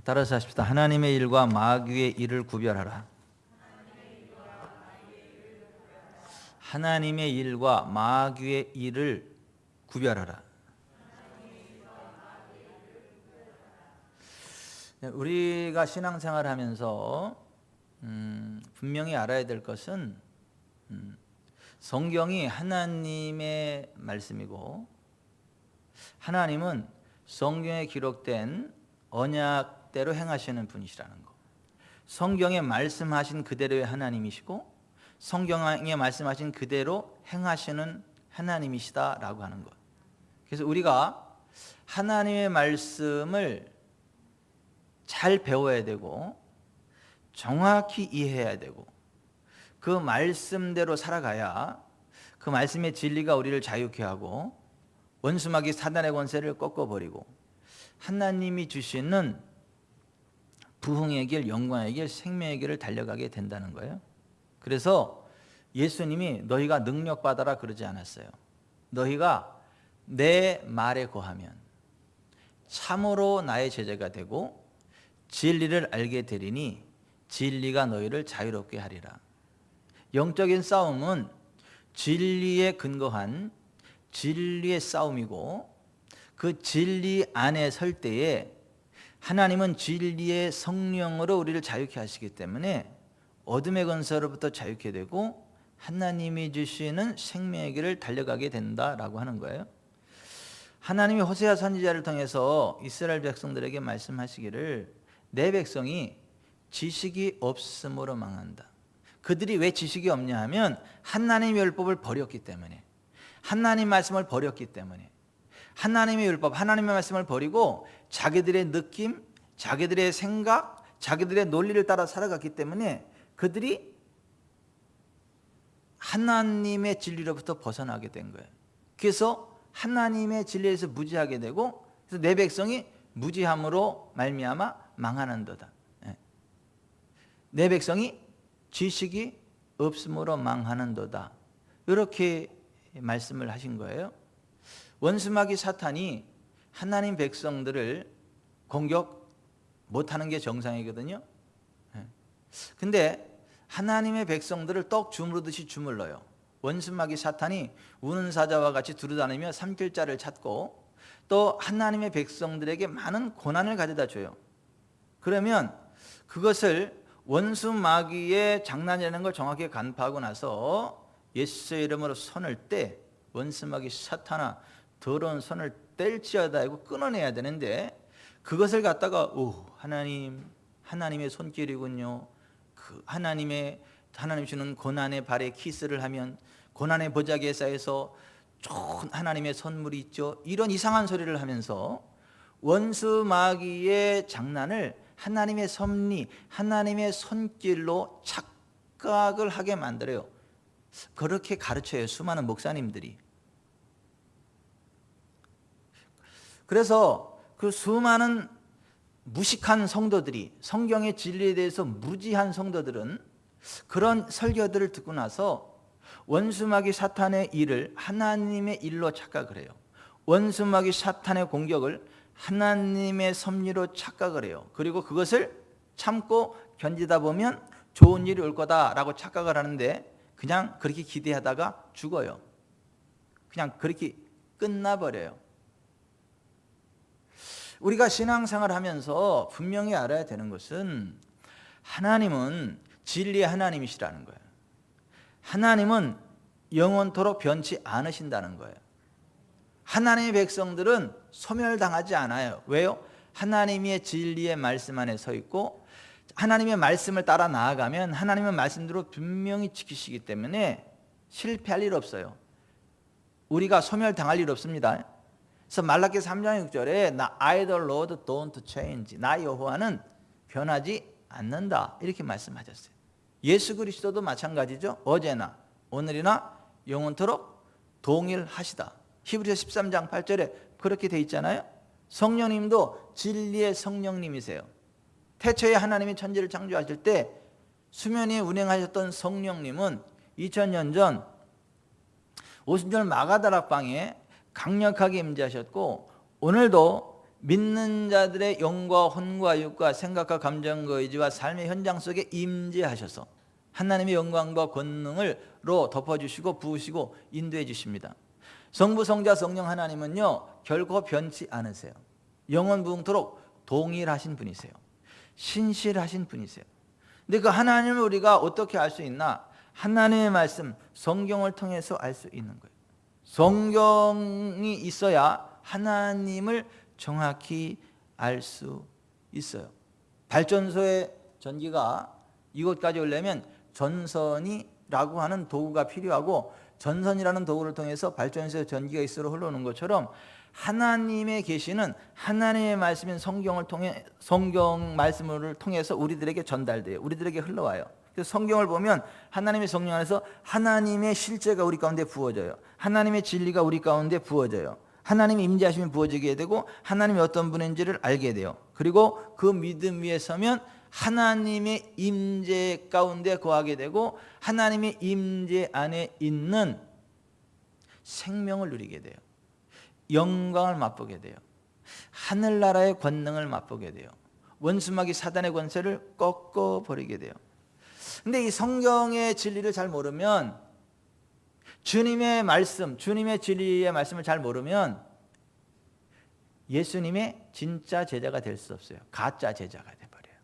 따라서 하십시다. 하나님의 일과 마귀의 일을 구별하라. 하나님의 일과 마귀의 일을 구별하라. 우리가 신앙생활을 하면서 분명히 알아야 될 것은 성경이 하나님의 말씀이고 하나님은 성경에 기록된 언약대로 행하시는 분이시라는 거. 성경에 말씀하신 그대로의 하나님이시고 성경에 말씀하신 그대로 행하시는 하나님이시다라고 하는 것. 그래서 우리가 하나님의 말씀을 잘 배워야 되고 정확히 이해해야 되고 그 말씀대로 살아가야 그 말씀의 진리가 우리를 자유케 하고 원수마귀 사단의 권세를 꺾어버리고 하나님이 주시는 부흥의 길, 영광의 길, 생명의 길을 달려가게 된다는 거예요. 그래서 예수님이 너희가 능력받아라 그러지 않았어요. 너희가 내 말에 거하면 참으로 나의 제자가 되고 진리를 알게 되리니 진리가 너희를 자유롭게 하리라. 영적인 싸움은 진리에 근거한 진리의 싸움이고 그 진리 안에 설 때에 하나님은 진리의 성령으로 우리를 자유케 하시기 때문에 어둠의 권세로부터 자유케 되고 하나님이 주시는 생명의 길을 달려가게 된다라고 하는 거예요. 하나님이 호세아 선지자를 통해서 이스라엘 백성들에게 말씀하시기를 내 백성이 지식이 없음으로 망한다. 그들이 왜 지식이 없냐 하면 하나님의 율법을 버렸기 때문에 하나님 말씀을 버렸기 때문에 하나님의 율법, 하나님의 말씀을 버리고 자기들의 느낌, 자기들의 생각, 자기들의 논리를 따라 살아갔기 때문에 그들이 하나님의 진리로부터 벗어나게 된 거예요. 그래서 하나님의 진리에서 무지하게 되고 그래서 내 백성이 무지함으로 말미암아 망하는도다. 내 백성이 지식이 없음으로 망하는도다. 이렇게 말씀을 하신 거예요. 원수마귀 사탄이 하나님 백성들을 공격 못하는 게 정상이거든요. 근데 하나님의 백성들을 떡 주무르듯이 주물러요. 원수마귀 사탄이 우는 사자와 같이 두루다니며 삼킬 자를 찾고 또 하나님의 백성들에게 많은 고난을 가져다 줘요. 그러면 그것을 원수마귀의 장난이라는 걸 정확히 간파하고 나서 예수의 이름으로 손을 떼 원수마귀 사탄아 더러운 손을 뗄지어다 하고 끊어내야 되는데 그것을 갖다가 하나님의 손길이군요. 그 하나님 주는 고난의 발에 키스를 하면 고난의 보자기에 쌓여서 좋은 하나님의 선물이 있죠. 이런 이상한 소리를 하면서 원수마귀의 장난을 하나님의 섭리, 하나님의 손길로 착각을 하게 만들어요. 그렇게 가르쳐요. 수많은 목사님들이. 그래서 그 수많은 무식한 성도들이 성경의 진리에 대해서 무지한 성도들은 그런 설교들을 듣고 나서 원수마귀 사탄의 일을 하나님의 일로 착각을 해요. 원수마귀 사탄의 공격을 하나님의 섭리로 착각을 해요. 그리고 그것을 참고 견디다 보면 좋은 일이 올 거다라고 착각을 하는데 그냥 그렇게 기대하다가 죽어요. 그냥 그렇게 끝나버려요. 우리가 신앙생활을 하면서 분명히 알아야 되는 것은 하나님은 진리의 하나님이시라는 거예요. 하나님은 영원토록 변치 않으신다는 거예요. 하나님의 백성들은 소멸당하지 않아요. 왜요? 하나님의 진리의 말씀 안에 서 있고 하나님의 말씀을 따라 나아가면 하나님의 말씀대로 분명히 지키시기 때문에 실패할 일 없어요. 우리가 소멸당할 일 없습니다. 그래서 말라기 3장 6절에 I the Lord don't change. 나 여호와는 변하지 않는다. 이렇게 말씀하셨어요. 예수 그리스도도 마찬가지죠. 어제나 오늘이나 영원토록 동일하시다. 히브리서 13장 8절에 그렇게 돼 있잖아요. 성령님도 진리의 성령님이세요. 태초에 하나님이 천지를 창조하실 때 수면 위에 운행하셨던 성령님은 2000년 전 오순절 마가다락방에 강력하게 임재하셨고 오늘도 믿는 자들의 영과 혼과 육과 생각과 감정과 의지와 삶의 현장 속에 임재하셔서 하나님의 영광과 권능을로 덮어주시고 부으시고 인도해 주십니다. 성부, 성자, 성령 하나님은요 결코 변치 않으세요. 영원무궁토록 동일하신 분이세요. 신실하신 분이세요. 근데 그 하나님을 우리가 어떻게 알 수 있나? 하나님의 말씀, 성경을 통해서 알 수 있는 거예요. 성경이 있어야 하나님을 정확히 알 수 있어요. 발전소의 전기가 이곳까지 오려면 전선이라고 하는 도구가 필요하고, 전선이라는 도구를 통해서 발전소의 전기가 있으러 흘러오는 것처럼 하나님의 계시는 하나님의 말씀인 성경 말씀을 통해서 우리들에게 전달돼요. 우리들에게 흘러와요. 그래서 성경을 보면 하나님의 성령 안에서 하나님의 실제가 우리 가운데 부어져요. 하나님의 진리가 우리 가운데 부어져요. 하나님의 임재하심이 부어지게 되고 하나님이 어떤 분인지를 알게 돼요. 그리고 그 믿음 위에 서면 하나님의 임재 가운데 거하게 되고 하나님의 임재 안에 있는 생명을 누리게 돼요. 영광을 맛보게 돼요. 하늘나라의 권능을 맛보게 돼요. 원수마귀 사단의 권세를 꺾어버리게 돼요. 근데 이 성경의 진리를 잘 모르면, 주님의 말씀, 주님의 진리의 말씀을 잘 모르면 예수님의 진짜 제자가 될 수 없어요. 가짜 제자가 돼버려요.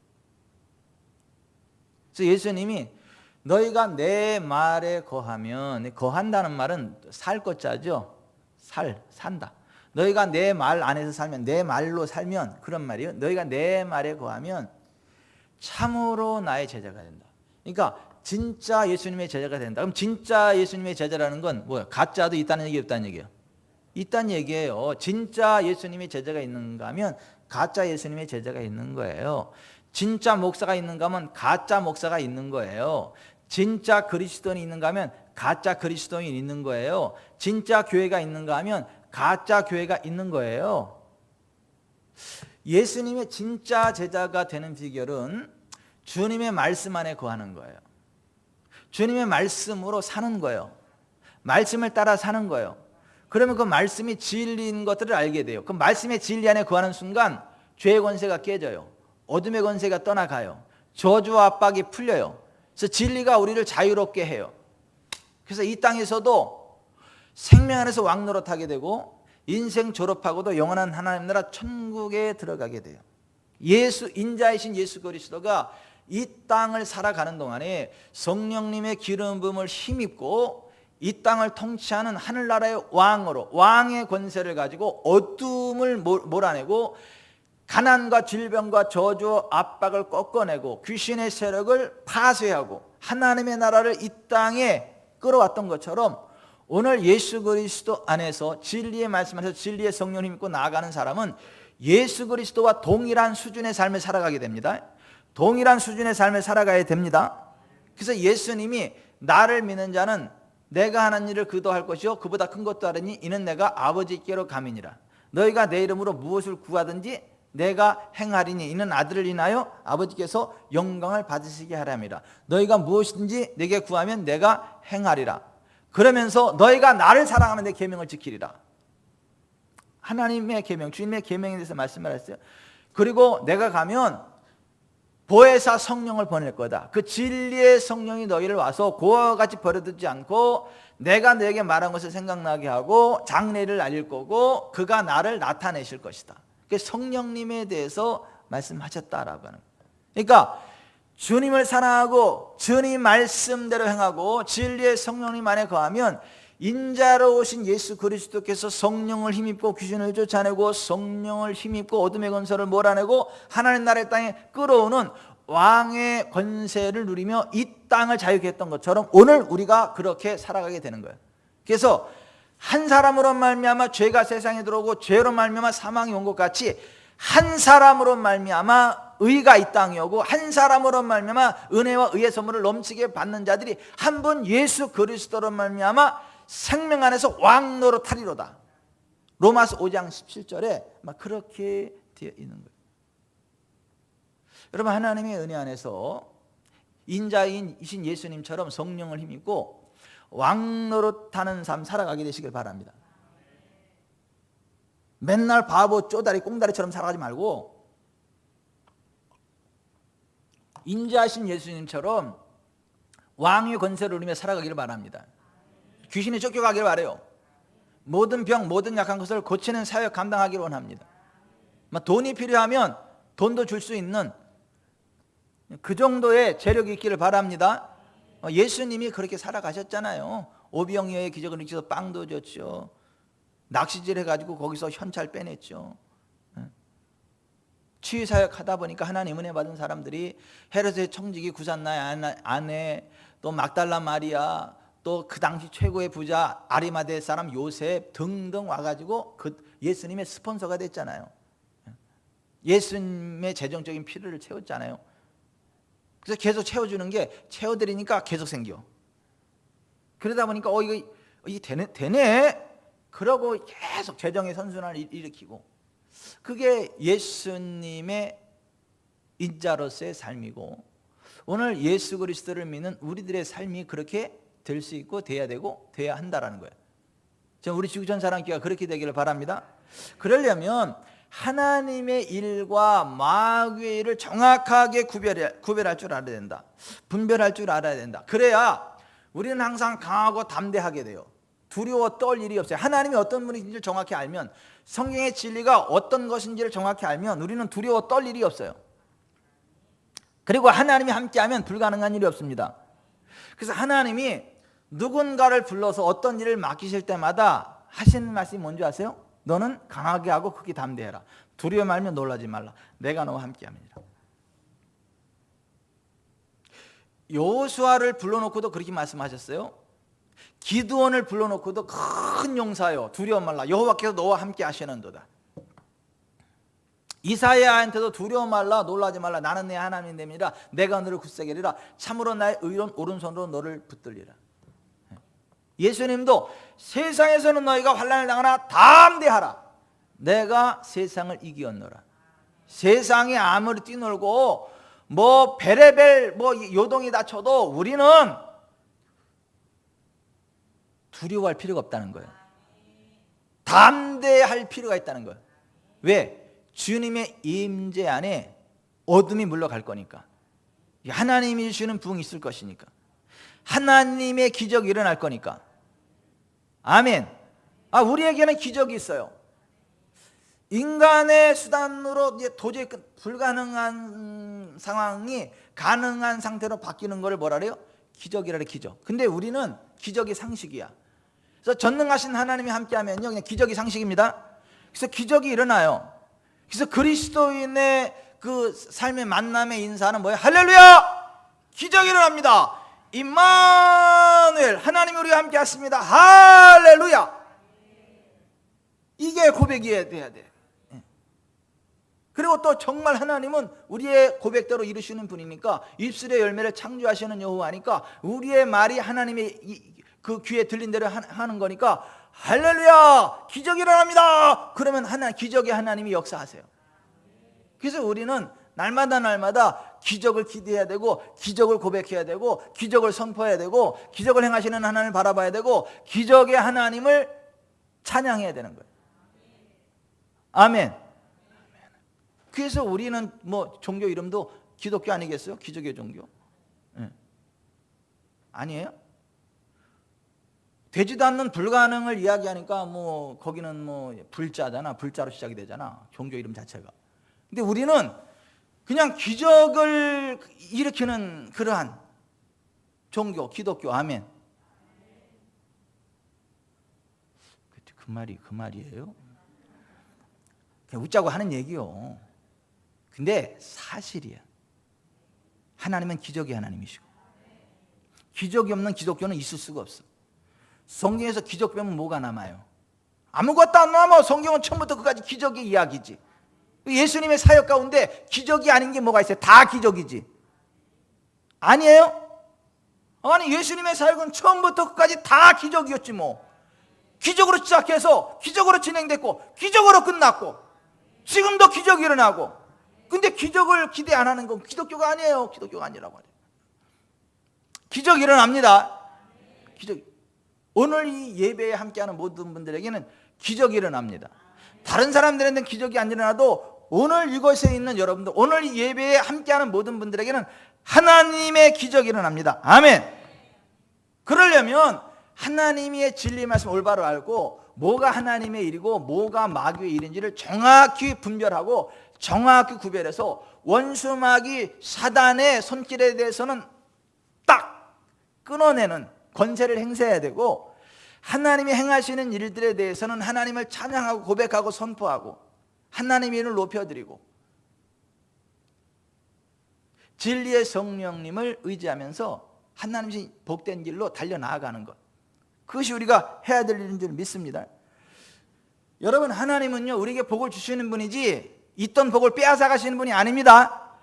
그래서 예수님이 너희가 내 말에 거하면, 거한다는 말은 살 것자죠. 산다. 너희가 내 말 안에서 살면, 내 말로 살면, 그런 말이에요. 너희가 내 말에 거하면 참으로 나의 제자가 된다. 그러니까 진짜 예수님의 제자가 된다. 그럼 진짜 예수님의 제자라는 건 뭐예요? 가짜도 있다는 얘기, 없다는 얘기예요? 있다는 얘기예요. 진짜 예수님의 제자가 있는가 하면 가짜 예수님의 제자가 있는 거예요. 진짜 목사가 있는가 하면 가짜 목사가 있는 거예요. 진짜 그리스도인이 있는가 하면 가짜 그리스도인이 있는 거예요. 진짜 교회가 있는가 하면 가짜 교회가 있는 거예요. 예수님의 진짜 제자가 되는 비결은 주님의 말씀 안에 거하는 거예요. 주님의 말씀으로 사는 거예요. 말씀을 따라 사는 거예요. 그러면 그 말씀이 진리인 것들을 알게 돼요. 그 말씀의 진리 안에 거하는 순간 죄의 권세가 깨져요. 어둠의 권세가 떠나가요. 저주와 압박이 풀려요. 그래서 진리가 우리를 자유롭게 해요. 그래서 이 땅에서도 생명 안에서 왕노릇하게 되고 인생 졸업하고도 영원한 하나님 나라 천국에 들어가게 돼요. 인자이신 예수 그리스도가 이 땅을 살아가는 동안에 성령님의 기름 부음을 힘입고 이 땅을 통치하는 하늘나라의 왕으로, 왕의 권세를 가지고 어둠을 몰아내고 가난과 질병과 저주 압박을 꺾어내고 귀신의 세력을 파쇄하고 하나님의 나라를 이 땅에 끌어왔던 것처럼 오늘 예수 그리스도 안에서 진리의 말씀 안에서 진리의 성령을 힘입고 나아가는 사람은 예수 그리스도와 동일한 수준의 삶을 살아가게 됩니다. 동일한 수준의 삶을 살아가야 됩니다. 그래서 예수님이 나를 믿는 자는 내가 하는 일을 그도 할 것이요 그보다 큰 것도 하리니 이는 내가 아버지께로 감이니라. 너희가 내 이름으로 무엇을 구하든지 내가 행하리니 이는 아들을 인하여 아버지께서 영광을 받으시게 하람이라. 너희가 무엇이든지 내게 구하면 내가 행하리라. 그러면서 너희가 나를 사랑하면 내 계명을 지키리라. 하나님의 계명, 주님의 계명에 대해서 말씀을 했어요. 그리고 내가 가면 보혜사 성령을 보낼 거다. 그 진리의 성령이 너희를 와서 고아와 같이 버려두지 않고 내가 너에게 말한 것을 생각나게 하고 장래를 알릴 거고 그가 나를 나타내실 것이다. 성령님에 대해서 말씀하셨다라고 하는 거예요. 그러니까 주님을 사랑하고 주님 말씀대로 행하고 진리의 성령님 안에 거하면 인자로 오신 예수 그리스도께서 성령을 힘입고 귀신을 쫓아내고 성령을 힘입고 어둠의 권세를 몰아내고 하나님 나라의 땅에 끌어오는 왕의 권세를 누리며 이 땅을 자유케 했던 것처럼 오늘 우리가 그렇게 살아가게 되는 거예요. 그래서 한 사람으로 말미암아 죄가 세상에 들어오고 죄로 말미암아 사망이 온 것 같이 한 사람으로 말미암아 의가 이 땅에 오고 한 사람으로 말미암아 은혜와 의의 선물을 넘치게 받는 자들이 한 분 예수 그리스도로 말미암아 생명 안에서 왕노릇하리로다. 로마서 5장 17절에 막 그렇게 되어 있는 거예요. 여러분 하나님의 은혜 안에서 인자이신 예수님처럼 성령을 힘입고 왕노릇하는 삶 살아가게 되시길 바랍니다. 맨날 바보 쪼다리 꽁다리처럼 살아가지 말고 인자하신 예수님처럼 왕의 권세를 누리며 살아가기를 바랍니다. 귀신이 쫓겨가기를 바라요. 모든 병, 모든 약한 것을 고치는 사역 감당하기를 원합니다. 돈이 필요하면 돈도 줄 수 있는 그 정도의 재력이 있기를 바랍니다. 예수님이 그렇게 살아가셨잖아요. 오병이어의 기적을 일으켜서 빵도 줬죠. 낚시질 해가지고 거기서 현찰 빼냈죠. 치유사역 하다 보니까 하나님 은혜 받은 사람들이 헤롯의 청지기 구산나의 아내, 또 막달라 마리아, 또 그 당시 최고의 부자 아리마대 사람 요셉 등등 와가지고 그 예수님의 스폰서가 됐잖아요. 예수님의 재정적인 필요를 채웠잖아요. 그래서 계속 채워주는 게 채워드리니까 계속 생겨. 그러다 보니까 이게 되네. 그러고 계속 재정의 선순환을 일으키고, 그게 예수님의 인자로서의 삶이고, 오늘 예수 그리스도를 믿는 우리들의 삶이 그렇게 될 수 있고 돼야 되고 돼야 한다라는 거예요. 저는 우리 지구촌 사랑교회가 그렇게 되기를 바랍니다. 그러려면 하나님의 일과 마귀의 일을 정확하게 구별할 줄 알아야 된다. 분별할 줄 알아야 된다. 그래야 우리는 항상 강하고 담대하게 돼요. 두려워 떨 일이 없어요. 하나님이 어떤 분이신지를 정확히 알면, 성경의 진리가 어떤 것인지를 정확히 알면 우리는 두려워 떨 일이 없어요. 그리고 하나님이 함께하면 불가능한 일이 없습니다. 그래서 하나님이 누군가를 불러서 어떤 일을 맡기실 때마다 하시는 말씀이 뭔지 아세요? 너는 강하게 하고 크게 담대해라. 두려워 말면 놀라지 말라. 내가 너와 함께함이니라. 여호수아를 불러놓고도 그렇게 말씀하셨어요. 기드온을 불러놓고도 큰 용사여 두려워 말라. 여호와께서 너와 함께 하시는도다. 이사야한테도 두려워 말라, 놀라지 말라. 나는 내 하나님이 됨이라. 내가 너를 굳세게 하리라. 참으로 나의 의로운 오른손으로 너를 붙들리라. 예수님도 세상에서는 너희가 환난을 당하나 담대하라. 내가 세상을 이기었노라. 세상이 아무리 뛰놀고 베레벨 요동이 다쳐도 우리는 두려워할 필요가 없다는 거예요. 담대할 필요가 있다는 거예요. 왜? 주님의 임재 안에 어둠이 물러갈 거니까. 하나님이 주시는 부흥이 있을 것이니까. 하나님의 기적이 일어날 거니까. 아멘. 우리에게는 기적이 있어요. 인간의 수단으로 도저히 불가능한 상황이 가능한 상태로 바뀌는 것을 뭐라 그래요? 기적이라 그래, 기적. 근데 우리는 기적이 상식이야. 그래서 전능하신 하나님이 함께하면요, 그냥 기적이 상식입니다. 그래서 기적이 일어나요. 그래서 그리스도인의 그 삶의 만남의 인사는 뭐예요? 할렐루야! 기적이 일어납니다. 임마누엘, 하나님이 우리와 함께 하십니다. 할렐루야! 이게 고백이 돼야 돼. 그리고 또 정말 하나님은 우리의 고백대로 이루시는 분이니까, 입술의 열매를 창조하시는 여호와니까 우리의 말이 하나님의 그 귀에 들린 대로 하는 거니까 할렐루야! 기적이 일어납니다. 그러면 기적의 하나님이 역사하세요. 그래서 우리는 날마다 기적을 기대해야 되고, 기적을 고백해야 되고, 기적을 선포해야 되고, 기적을 행하시는 하나님을 바라봐야 되고, 기적의 하나님을 찬양해야 되는 거예요. 아멘. 그래서 우리는 종교 이름도 기독교 아니겠어요? 기적의 종교. 아니에요? 되지도 않는 불가능을 이야기하니까 거기는 불자잖아. 불자로 시작이 되잖아. 종교 이름 자체가. 근데 우리는 그냥 기적을 일으키는 그러한 종교, 기독교. 아멘. 그 말이에요? 그냥 웃자고 하는 얘기요. 근데 사실이야. 하나님은 기적의 하나님이시고, 기적이 없는 기독교는 있을 수가 없어. 성경에서 기적 빼면 뭐가 남아요? 아무것도 안 남아. 성경은 처음부터 끝까지 기적의 이야기지. 예수님의 사역 가운데 기적이 아닌 게 뭐가 있어요? 다 기적이지. 아니에요? 아니, 예수님의 사역은 처음부터 끝까지 다 기적이었지 뭐. 기적으로 시작해서 기적으로 진행됐고 기적으로 끝났고 지금도 기적이 일어나고. 근데 기적을 기대 안 하는 건 기독교가 아니에요. 기독교가 아니라고 하죠. 기적이 일어납니다. 기적. 오늘 이 예배에 함께하는 모든 분들에게는 기적이 일어납니다. 다른 사람들한테는 기적이 안 일어나도 오늘 이곳에 있는 여러분들, 오늘 이 예배에 함께하는 모든 분들에게는 하나님의 기적이 일어납니다. 아멘. 그러려면 하나님의 진리 말씀 올바로 알고 뭐가 하나님의 일이고 뭐가 마귀의 일인지를 정확히 분별하고 정확히 구별해서 원수 마귀 사단의 손길에 대해서는 딱 끊어내는 권세를 행사해야 되고, 하나님이 행하시는 일들에 대해서는 하나님을 찬양하고 고백하고 선포하고 하나님의 이름을 높여드리고 진리의 성령님을 의지하면서 하나님이 복된 길로 달려나아가는 것, 그것이 우리가 해야 될 일인 줄 믿습니다. 여러분, 하나님은요 우리에게 복을 주시는 분이지 있던 복을 빼앗아 가시는 분이 아닙니다.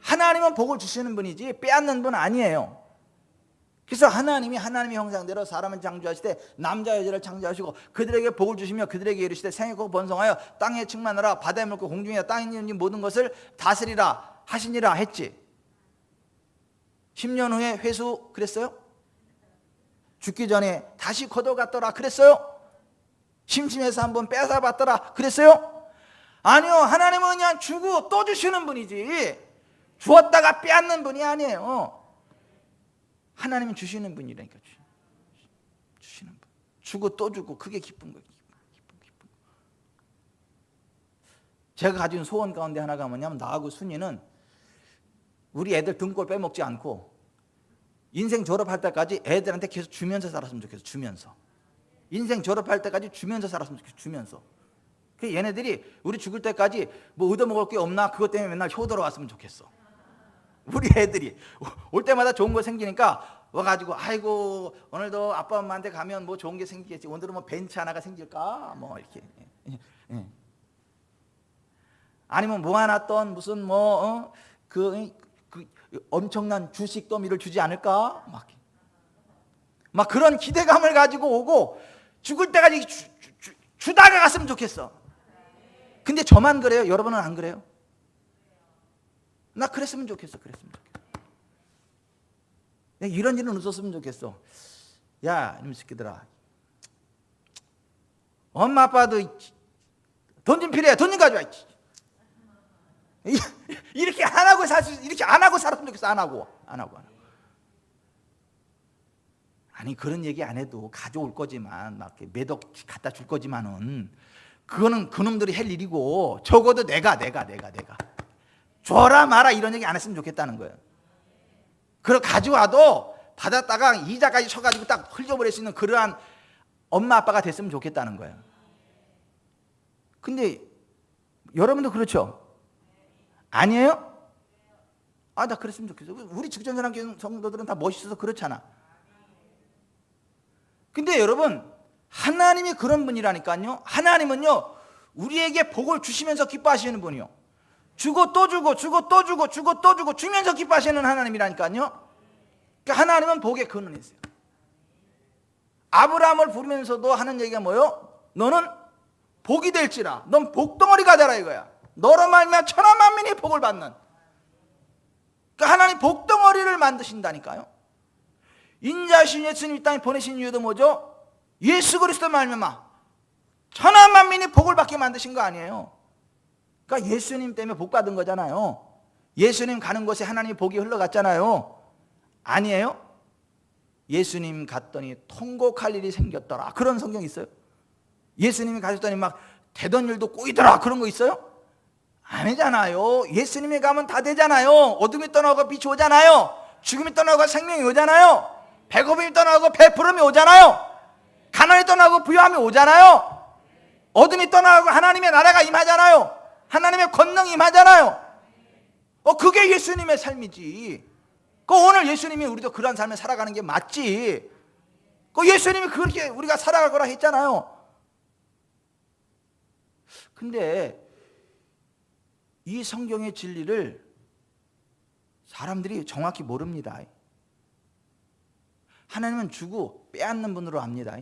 하나님은 복을 주시는 분이지 빼앗는 분 아니에요. 그래서 하나님이 하나님의 형상대로 사람을 창조하실 때 남자 여자를 창조하시고 그들에게 복을 주시며 그들에게 이르시되 생육하고 번성하여 땅에 충만하라 바다의 물고 공중에 땅에 있는 모든 것을 다스리라 하시니라 했지. 10년 후에 회수 그랬어요? 죽기 전에 다시 걷어갔더라 그랬어요? 심심해서 한번 뺏어봤더라 그랬어요? 아니요, 하나님은 그냥 주고 또 주시는 분이지 주었다가 빼앗는 분이 아니에요. 하나님은 주시는 분이라니까. 주시는 분, 주고 또 주고, 그게 기쁜 거예요. 기쁜. 제가 가진 소원 가운데 하나가 뭐냐면, 나하고 순이는 우리 애들 등골 빼먹지 않고 인생 졸업할 때까지 애들한테 계속 주면서 살았으면 좋겠어. 주면서 인생 졸업할 때까지 주면서 살았으면 좋겠어. 주면서. 그 얘네들이 우리 죽을 때까지 뭐 얻어먹을 게 없나 그것 때문에 맨날 효도로 왔으면 좋겠어. 우리 애들이 올 때마다 좋은 거 생기니까 와가지고 아이고 오늘도 아빠 엄마한테 가면 뭐 좋은 게 생기겠지, 오늘은 뭐 벤츠 하나가 생길까 뭐 이렇게. 아니면 모아놨던 무슨 뭐 그 엄청난 주식 더미를 주지 않을까 막 그런 기대감을 가지고 오고 죽을 때까지 주다가 갔으면 좋겠어. 근데 저만 그래요? 여러분은 안 그래요? 나 그랬으면 좋겠어. 이런 일은 없었으면 좋겠어. 야, 이놈 새끼들아, 엄마 아빠도 돈 좀 필요해. 돈 좀 가져와. 이렇게 안 하고 이렇게 안 하고 살았으면 좋겠어. 안 하고. 아니, 그런 얘기 안 해도 가져올 거지만, 막 매덕 갖다 줄 거지만은 그거는 그놈들이 할 일이고, 적어도 내가 줘라 마라 이런 얘기 안 했으면 좋겠다는 거예요. 그걸 가져와도 받았다가 이자까지 쳐가지고 딱 흘려버릴 수 있는 그러한 엄마 아빠가 됐으면 좋겠다는 거예요. 근데 여러분도 그렇죠? 아니에요? 나 그랬으면 좋겠어. 우리 직전사람 성도들은 다 멋있어서 그렇잖아. 근데 여러분, 하나님이 그런 분이라니까요. 하나님은요 우리에게 복을 주시면서 기뻐하시는 분이요, 주고 또 주고 주면서 기뻐하시는 하나님이라니까요. 그러니까 하나님은 복의 근원이세요. 아브라함을 부르면서도 하는 얘기가 뭐요? 너는 복이 될지라, 넌 복덩어리가 되라 이거야. 너로 말미암아 천하 만민이 복을 받는. 그러니까 하나님 복덩어리를 만드신다니까요. 인자신 예수님 이 땅에 보내신 이유도 뭐죠? 예수 그리스도 말미암아 천하 만민이 복을 받게 만드신 거 아니에요. 그러니까 예수님 때문에 복 받은 거잖아요. 예수님 가는 곳에 하나님 복이 흘러갔잖아요. 아니에요? 예수님 갔더니 통곡할 일이 생겼더라, 그런 성경 있어요? 예수님이 가셨더니 막 되던 일도 꼬이더라, 그런 거 있어요? 아니잖아요. 예수님이 가면 다 되잖아요. 어둠이 떠나고 빛이 오잖아요. 죽음이 떠나고 생명이 오잖아요. 배고픔이 떠나고 배부름이 오잖아요. 가난이 떠나고 부유함이 오잖아요. 어둠이 떠나고 하나님의 나라가 임하잖아요. 하나님의 권능이 임하잖아요. 그게 예수님의 삶이지. 오늘 예수님이 우리도 그런 삶을 살아가는 게 맞지. 예수님이 그렇게 우리가 살아갈 거라 했잖아요. 근데 이 성경의 진리를 사람들이 정확히 모릅니다. 하나님은 주고 빼앗는 분으로 압니다.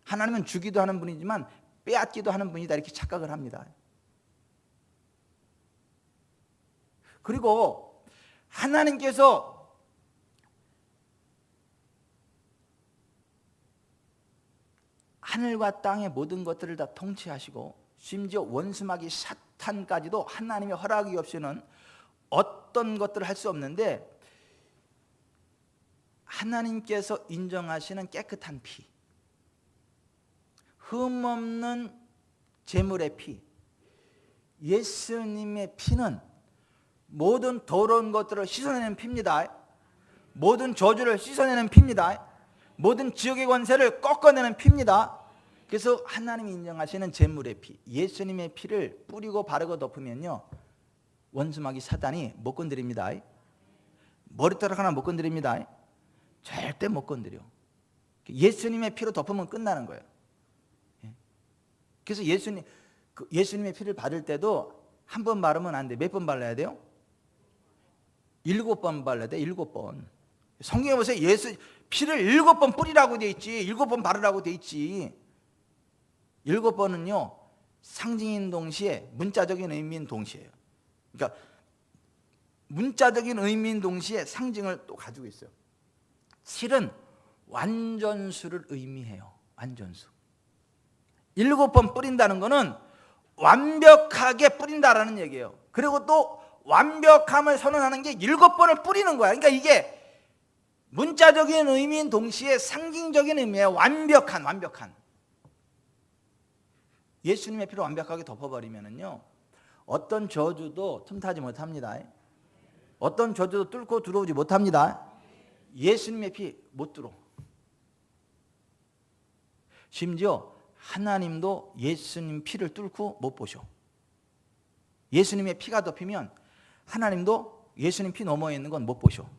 하나님은 주기도 하는 분이지만 빼앗기도 하는 분이다, 이렇게 착각을 합니다. 그리고 하나님께서 하늘과 땅의 모든 것들을 다 통치하시고 심지어 원수마귀 사탄까지도 하나님의 허락이 없이는 어떤 것들을 할 수 없는데, 하나님께서 인정하시는 깨끗한 피, 흠없는 제물의 피, 예수님의 피는 모든 더러운 것들을 씻어내는 피입니다. 모든 저주를 씻어내는 피입니다. 모든 지옥의 권세를 꺾어내는 피입니다. 그래서 하나님이 인정하시는 제물의 피, 예수님의 피를 뿌리고 바르고 덮으면요, 원수마귀 사단이 못 건드립니다. 머리카락 하나 못 건드립니다. 절대 못 건드려. 예수님의 피로 덮으면 끝나는 거예요. 그래서 예수님의 피를 바를 때도 한 번 바르면 안 돼. 몇 번 발라야 돼요? 7번 발라야 돼. 7번. 성경에 보세요. 예수 피를 7번 뿌리라고 돼 있지, 7번 바르라고 돼 있지. 7번은요 상징인 동시에 문자적인 의미인 동시에요. 그러니까 문자적인 의미인 동시에 상징을 또 가지고 있어요. 7은 완전수를 의미해요. 완전수. 7번 뿌린다는 것은 완벽하게 뿌린다라는 얘기예요. 그리고 또 완벽함을 선언하는 게 7번을 뿌리는 거야. 그러니까 이게 문자적인 의미인 동시에 상징적인 의미예요. 완벽한. 예수님의 피로 완벽하게 덮어버리면은요, 어떤 저주도 틈타지 못합니다. 어떤 저주도 뚫고 들어오지 못합니다. 예수님의 피 못 들어. 심지어 하나님도 예수님 피를 뚫고 못 보셔. 예수님의 피가 덮이면 하나님도 예수님 피 너머에 있는 건 못 보셔.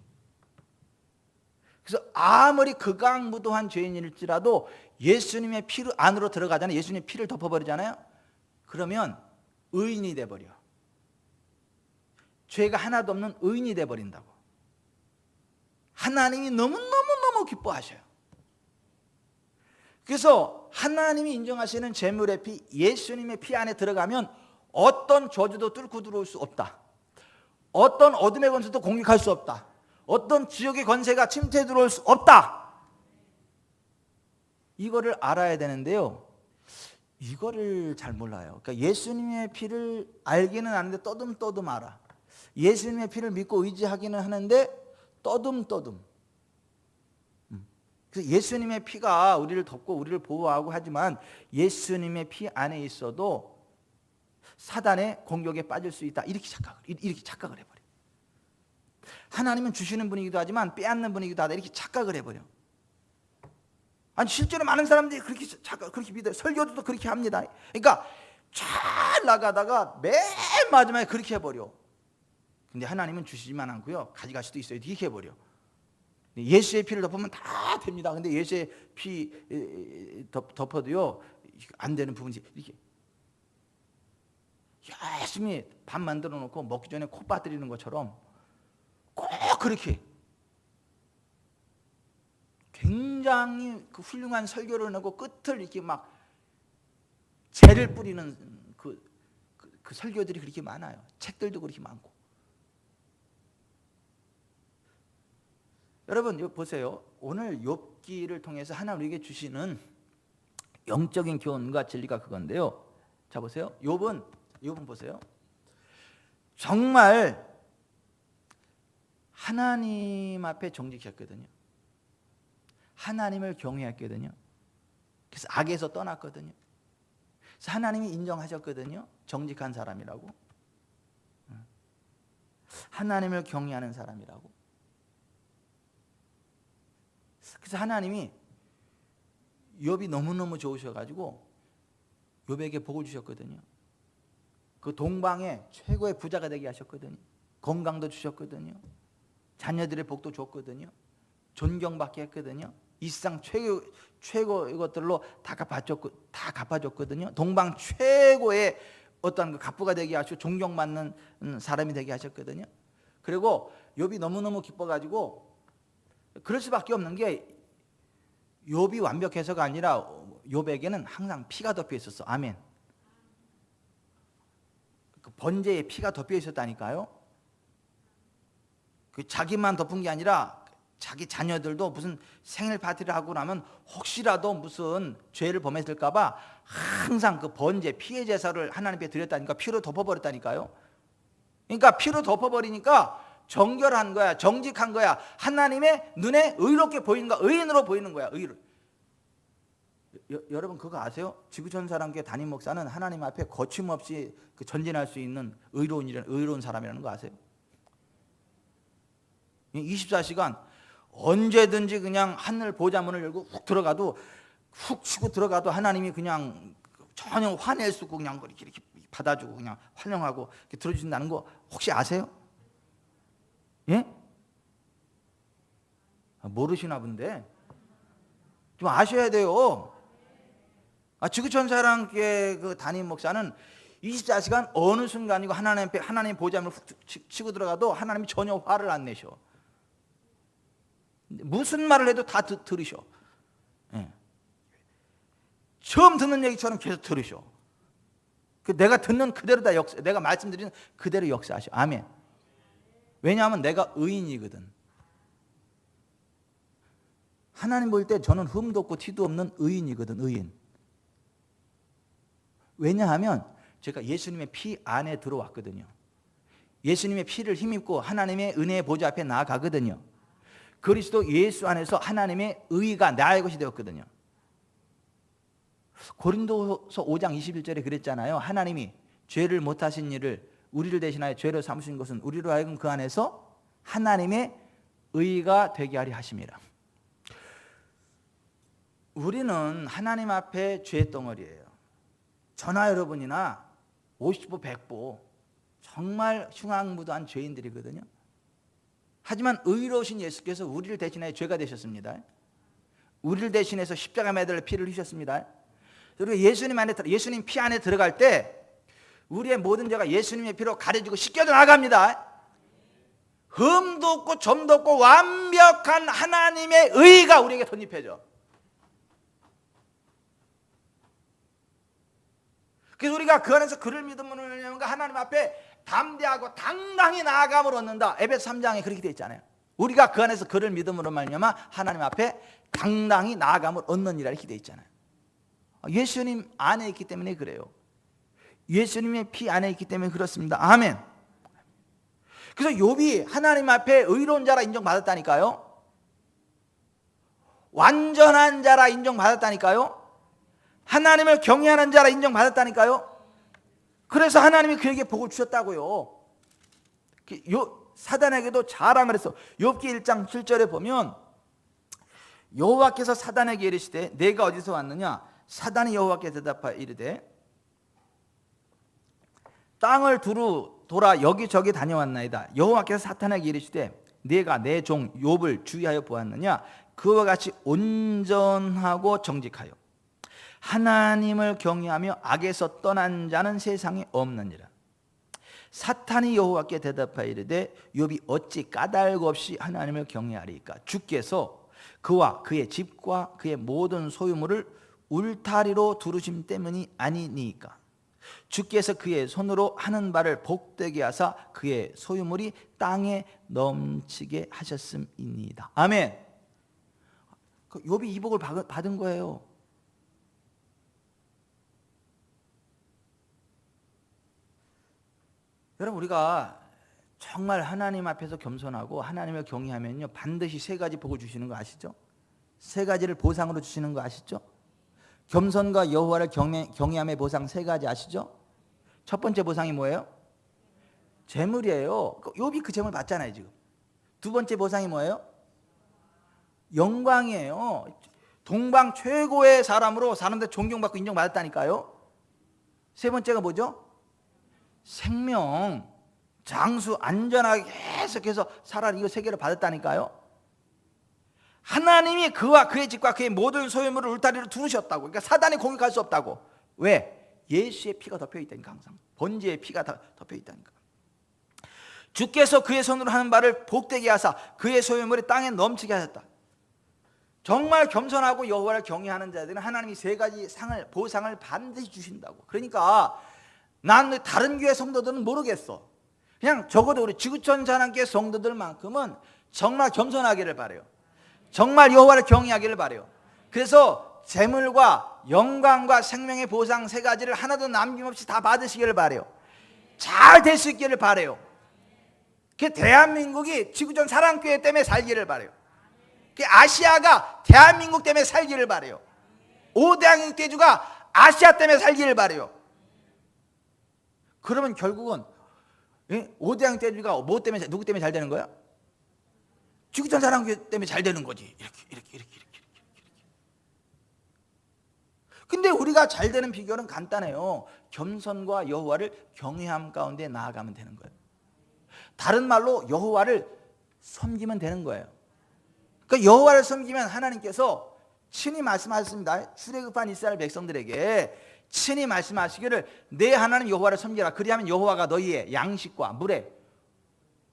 그래서 아무리 극악무도한 죄인일지라도 예수님의 피 안으로 들어가잖아요. 예수님의 피를 덮어버리잖아요. 그러면 의인이 돼버려. 죄가 하나도 없는 의인이 돼버린다고. 하나님이 너무너무 기뻐하셔요. 그래서 하나님이 인정하시는 제물의 피, 예수님의 피 안에 들어가면 어떤 저주도 뚫고 들어올 수 없다. 어떤 어둠의 권세도 공격할 수 없다. 어떤 지옥의 권세가 침투해 들어올 수 없다. 이거를 알아야 되는데요, 이거를 잘 몰라요. 그러니까 예수님의 피를 알기는 아는데 떠듬 알아. 예수님의 피를 믿고 의지하기는 하는데 떠듬. 그래서 예수님의 피가 우리를 덮고 우리를 보호하고 하지만 예수님의 피 안에 있어도 사단의 공격에 빠질 수 있다. 이렇게 착각을 해버려. 하나님은 주시는 분이기도 하지만 빼앗는 분이기도 하다. 이렇게 착각을 해버려. 아니 실제로 많은 사람들이 그렇게 믿어요. 설교도 그렇게 합니다. 그러니까 잘 나가다가 맨 마지막에 그렇게 해버려. 근데 하나님은 주시지만 않고요, 가져갈 수도 있어요. 이렇게 해버려. 예수의 피를 덮으면 다 됩니다. 근데 예수의 피 덮어도요 안 되는 부분이 이렇게 열심히 밥 만들어 놓고 먹기 전에 코 빠뜨리는 것처럼 꼭 그렇게 굉장히 그 훌륭한 설교를 하고 끝을 이렇게 막 재를 뿌리는 그 설교들이 그렇게 많아요. 책들도 그렇게 많고. 여러분 이거 보세요. 오늘 욥기를 통해서 하나님 우리에게 주시는 영적인 교훈과 진리가 그건데요. 자 보세요. 욥은 보세요. 정말 하나님 앞에 정직했거든요. 하나님을 경외했거든요. 그래서 악에서 떠났거든요. 그래서 하나님이 인정하셨거든요. 정직한 사람이라고. 하나님을 경외하는 사람이라고. 그래서 하나님이 욥이 너무너무 좋으셔가지고 욥에게 복을 주셨거든요. 그 동방의 최고의 부자가 되게 하셨거든요. 건강도 주셨거든요. 자녀들의 복도 줬거든요. 존경받게 했거든요. 이 세상 최고의 것들로 다 갚아줬거든요. 동방 최고의 어떤 그 갑부가 되게 하시고 존경받는 사람이 되게 하셨거든요. 그리고 욥이 너무너무 기뻐가지고 그럴 수밖에 없는 게 욥이 완벽해서가 아니라 욥에게는 항상 피가 덮여 있었어. 아멘. 그 번제에 피가 덮여 있었다니까요. 그 자기만 덮은 게 아니라 자기 자녀들도 무슨 생일 파티를 하고 나면 혹시라도 무슨 죄를 범했을까 봐 항상 그 번제 피해 제사를 하나님께 드렸다니까, 피로 덮어버렸다니까요. 그러니까 피로 덮어버리니까 정결한 거야, 정직한 거야. 하나님의 눈에 의롭게 보이는 거야, 의인으로 보이는 거야, 의로. 여러분 그거 아세요? 지구촌 사랑교회 담임 목사는 하나님 앞에 거침없이 전진할 수 있는 의로운 사람이라는 거 아세요? 24시간 언제든지 그냥 하늘 보좌문을 열고 훅 들어가도, 훅 치고 들어가도 하나님이 그냥 전혀 화낼 수 없고 그냥 이렇게 받아주고 그냥 환영하고 이렇게 들어주신다는 거 혹시 아세요? 예? 모르시나 본데 좀 아셔야 돼요. 지구촌 사랑교회 그 담임 목사는 24시간 어느 순간이고 하나님 보좌문을 훅 치고 들어가도 하나님이 전혀 화를 안 내셔. 무슨 말을 해도 다 들으셔. 예. 처음 듣는 얘기처럼 계속 들으셔. 내가 듣는 그대로 다 내가 말씀드리는 그대로 역사하셔. 아멘. 왜냐하면 내가 의인이거든. 하나님 볼 때 저는 흠도 없고 티도 없는 의인이거든. 의인. 왜냐하면 제가 예수님의 피 안에 들어왔거든요. 예수님의 피를 힘입고 하나님의 은혜의 보좌 앞에 나아가거든요. 그리스도 예수 안에서 하나님의 의가 나의 것이 되었거든요. 고린도서 5장 21절에 그랬잖아요. 하나님이 죄를 못하신 일을 우리를 대신하여 죄로 삼으신 것은 우리로 하여금 그 안에서 하나님의 의가 되게 하려 하심이라. 우리는 하나님 앞에 죄덩어리예요. 저나 여러분이나 50보 100보 정말 흉악무도한 죄인들이거든요. 하지만 의로우신 예수께서 우리를 대신하여 죄가 되셨습니다. 우리를 대신해서 십자가 매달 피를 흘리셨습니다. 그리고 예수님 피 안에 들어갈 때 우리의 모든 죄가 예수님의 피로 가려지고 씻겨져 나갑니다. 흠도 없고 점도 없고 완벽한 하나님의 의가 우리에게 덧입혀져. 그래서 우리가 그 안에서 그를 믿음으로 하나님 앞에 담대하고 당당히 나아감을 얻는다. 에베소 3장에 그렇게 되어 있잖아요. 우리가 그 안에서 그를 믿음으로 말미암아 하나님 앞에 당당히 나아감을 얻느니라 이렇게 되어 있잖아요. 예수님 안에 있기 때문에 그래요. 예수님의 피 안에 있기 때문에 그렇습니다. 아멘. 그래서 욥이 하나님 앞에 의로운 자라 인정받았다니까요. 완전한 자라 인정받았다니까요. 하나님을 경외하는 자라 인정받았다니까요. 그래서 하나님이 그에게 복을 주셨다고요. 사단에게도 자랑을 했어. 욥기 1장 7절에 보면 여호와께서 사단에게 이르시되 내가 어디서 왔느냐? 사단이 여호와께 대답하여 이르되 땅을 두루 돌아 여기저기 다녀왔나이다. 여호와께서 사탄에게 이르시되 네가 내 종 욥을 주의하여 보았느냐? 그와 같이 온전하고 정직하여 하나님을 경외하며 악에서 떠난 자는 세상에 없느니라. 사탄이 여호와께 대답하여 이르되 욥이 어찌 까닭 없이 하나님을 경외하리까? 주께서 그와 그의 집과 그의 모든 소유물을 울타리로 두르심 때문이 아니니까. 주께서 그의 손으로 하는 바를 복되게 하사 그의 소유물이 땅에 넘치게 하셨음이니이다. 아멘. 욥이 이 복을 받은 거예요. 여러분 우리가 정말 하나님 앞에서 겸손하고 하나님을 경외하면요 반드시 세 가지 복을 주시는 거 아시죠? 세 가지를 보상으로 주시는 거 아시죠? 겸손과 여호와를 경외함의 보상 세 가지 아시죠? 첫 번째 보상이 뭐예요? 재물이에요. 욥이 그 재물 받잖아요 지금. 두 번째 보상이 뭐예요? 영광이에요. 동방 최고의 사람으로 사람들 존경받고 인정받았다니까요. 세 번째가 뭐죠? 생명, 장수, 안전하게 계속해서 살아라. 이거 세 개를 받았다니까요. 하나님이 그와 그의 집과 그의 모든 소유물을 울타리로 두르셨다고. 그러니까 사단이 공격할 수 없다고. 왜? 예수의 피가 덮여 있다니까. 항상 번제의 피가 덮여 있다니까. 주께서 그의 손으로 하는 바를 복되게 하사 그의 소유물이 땅에 넘치게 하셨다. 정말 겸손하고 여호와를 경외하는 자들은 하나님이 세 가지 보상을 반드시 주신다고. 그러니까 난 다른 교회 성도들은 모르겠어. 그냥 적어도 우리 지구촌 사랑교회 성도들만큼은 정말 겸손하기를 바라요. 정말 여호와를 경외하기를 바라요. 그래서 재물과 영광과 생명의 보상 세 가지를 하나도 남김없이 다 받으시기를 바라요. 잘 될 수 있기를 바라요. 그 대한민국이 지구촌 사랑교회 때문에 살기를 바라요. 그 아시아가 대한민국 때문에 살기를 바라요. 5대양 육대주가 아시아 때문에 살기를 바라요. 그러면 결국은 5대양 육대주가 뭐 때문에, 누구 때문에 잘 되는 거야? 지구촌 사랑교회 때문에 잘 되는 거지. 이렇게. 근데 우리가 잘 되는 비결은 간단해요. 겸손과 여호와를 경외함 가운데 나아가면 되는 거예요. 다른 말로 여호와를 섬기면 되는 거예요. 그러니까 여호와를 섬기면 하나님께서 친히 말씀하셨습니다. 출애굽한 이스라엘 백성들에게 친히 말씀하시기를 내 하나님 여호와를 섬기라. 그리하면 여호와가 너희의 양식과 물에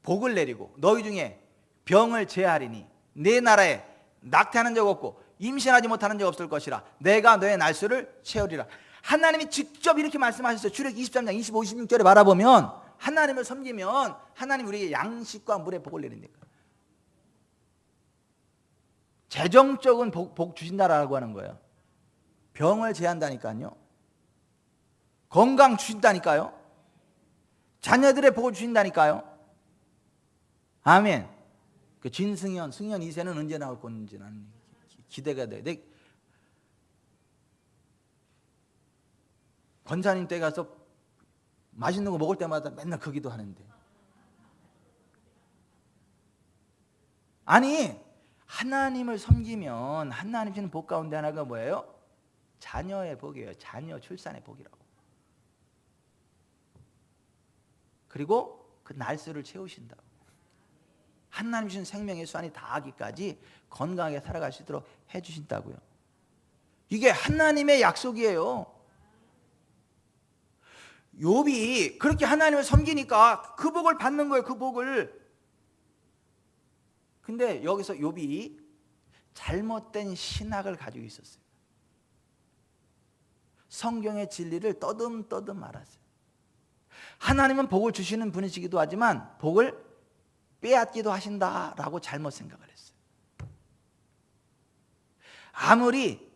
복을 내리고 너희 중에 병을 제하리니 내 나라에 낙태하는 적 없고 임신하지 못하는 적 없을 것이라. 내가 너의 날수를 채우리라. 하나님이 직접 이렇게 말씀하셨어요. 출애굽 23장 25, 26절에 바라보면 하나님을 섬기면 하나님 우리에게 양식과 물에 복을 내린다니까. 재정적인 복 주신다라고 하는 거예요. 병을 제한다니까요. 건강 주신다니까요. 자녀들의 복을 주신다니까요. 아멘. 그 진승현, 승현 2세는 언제 나올 건지 나는 기대가 돼. 내 권사님 때 가서 맛있는 거 먹을 때마다 맨날 그 기도하는데. 아니, 하나님을 섬기면 하나님 주는 복 가운데 하나가 뭐예요? 자녀의 복이에요. 자녀 출산의 복이라고. 그리고 그 날수를 채우신다고. 하나님 주신 생명의 수완이 다하기까지 건강하게 살아갈 수 있도록 해주신다고요. 이게 하나님의 약속이에요. 욥이 그렇게 하나님을 섬기니까 그 복을 받는 거예요. 그 복을. 근데 여기서 욥이 잘못된 신학을 가지고 있었어요. 성경의 진리를 떠듬떠듬 알았어요. 하나님은 복을 주시는 분이시기도 하지만 복을 빼앗기도 하신다라고 잘못 생각을 했어요. 아무리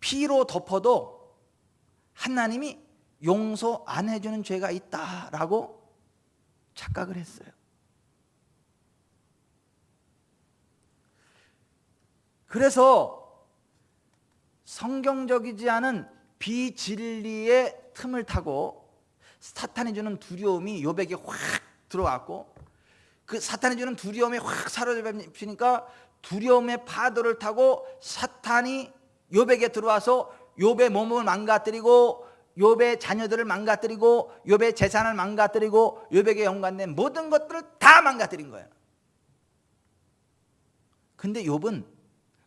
피로 덮어도 하나님이 용서 안 해주는 죄가 있다라고 착각을 했어요. 그래서 성경적이지 않은 비진리의 틈을 타고 사탄이 주는 두려움이 욥에게 확 들어왔고, 그 사탄이 주는 두려움에 확 사로잡히니까 두려움의 파도를 타고 사탄이 욥에게 들어와서 욥의 몸을 망가뜨리고 욥의 자녀들을 망가뜨리고 욥의 재산을 망가뜨리고 욥에게 연관된 모든 것들을 다 망가뜨린 거예요. 근데 욥은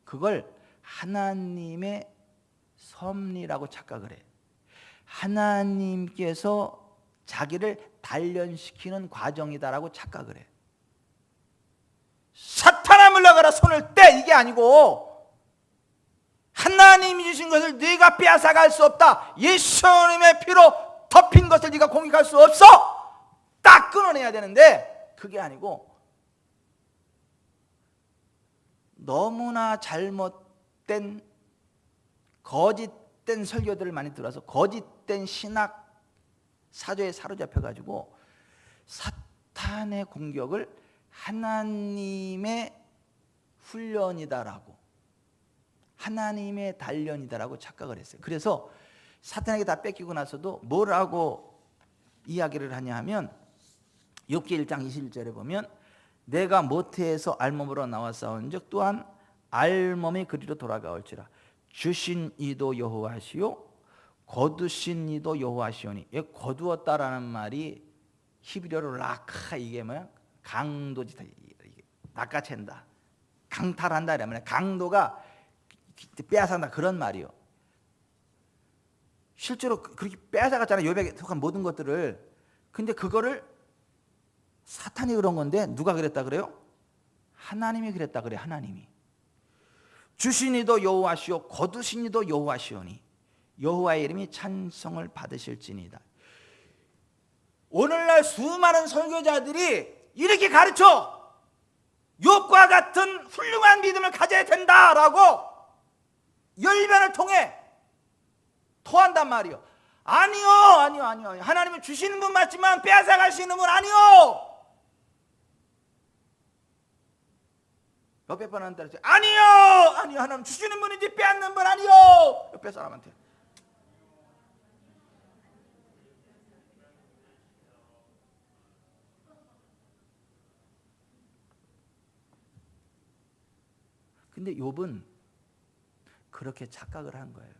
그걸 하나님의 섭리라고 착각을 해. 하나님께서 자기를 단련시키는 과정이다라고 착각을 해. 사탄아 물러가라, 손을 떼, 이게 아니고 하나님이 주신 것을 네가 빼앗아갈 수 없다. 예수님의 피로 덮인 것을 네가 공격할 수 없어. 딱 끊어내야 되는데 그게 아니고 너무나 잘못된 거짓된 설교들을 많이 들어서 거짓된 신학 사조에 사로잡혀가지고 사탄의 공격을 하나님의 훈련이다라고, 하나님의 단련이다라고 착각을 했어요. 그래서 사탄에게 다 뺏기고 나서도 뭐라고 이야기를 하냐 하면 욥기 1장 21절에 보면 내가 모태에서 알몸으로 나왔사온즉 또한 알몸이 그리로 돌아가올지라. 주신 이도 여호와시요 거두신 이도 여호와시오니. 거두었다라는 말이 히브리어로 라카, 이게 뭐야? 강도지, 낚아챈다, 강탈한다 이러면 강도가 빼앗아간다 그런 말이요. 실제로 그렇게 빼앗아갔잖아요, 욥에게 속한 모든 것들을. 근데 그거를 사탄이 그런 건데 누가 그랬다 그래요? 하나님이 그랬다 그래. 하나님이. 주신 이도 여호와시오 거두신 이도 여호와시오니 여호와의 이름이 찬송을 받으실지니이다. 오늘날 수많은 설교자들이 이렇게 가르쳐. 욥과 같은 훌륭한 믿음을 가져야 된다라고 열변을 통해 토한단 말이요. 아니요, 아니요, 아니요. 하나님은 주시는 분 맞지만 빼앗아 가시는 분 아니요. 옆에 분한테 아니요, 아니요. 하나님 주시는 분이지 빼앗는 분 아니요. 옆에 사람한테. 근데 욥은 그렇게 착각을 한 거예요.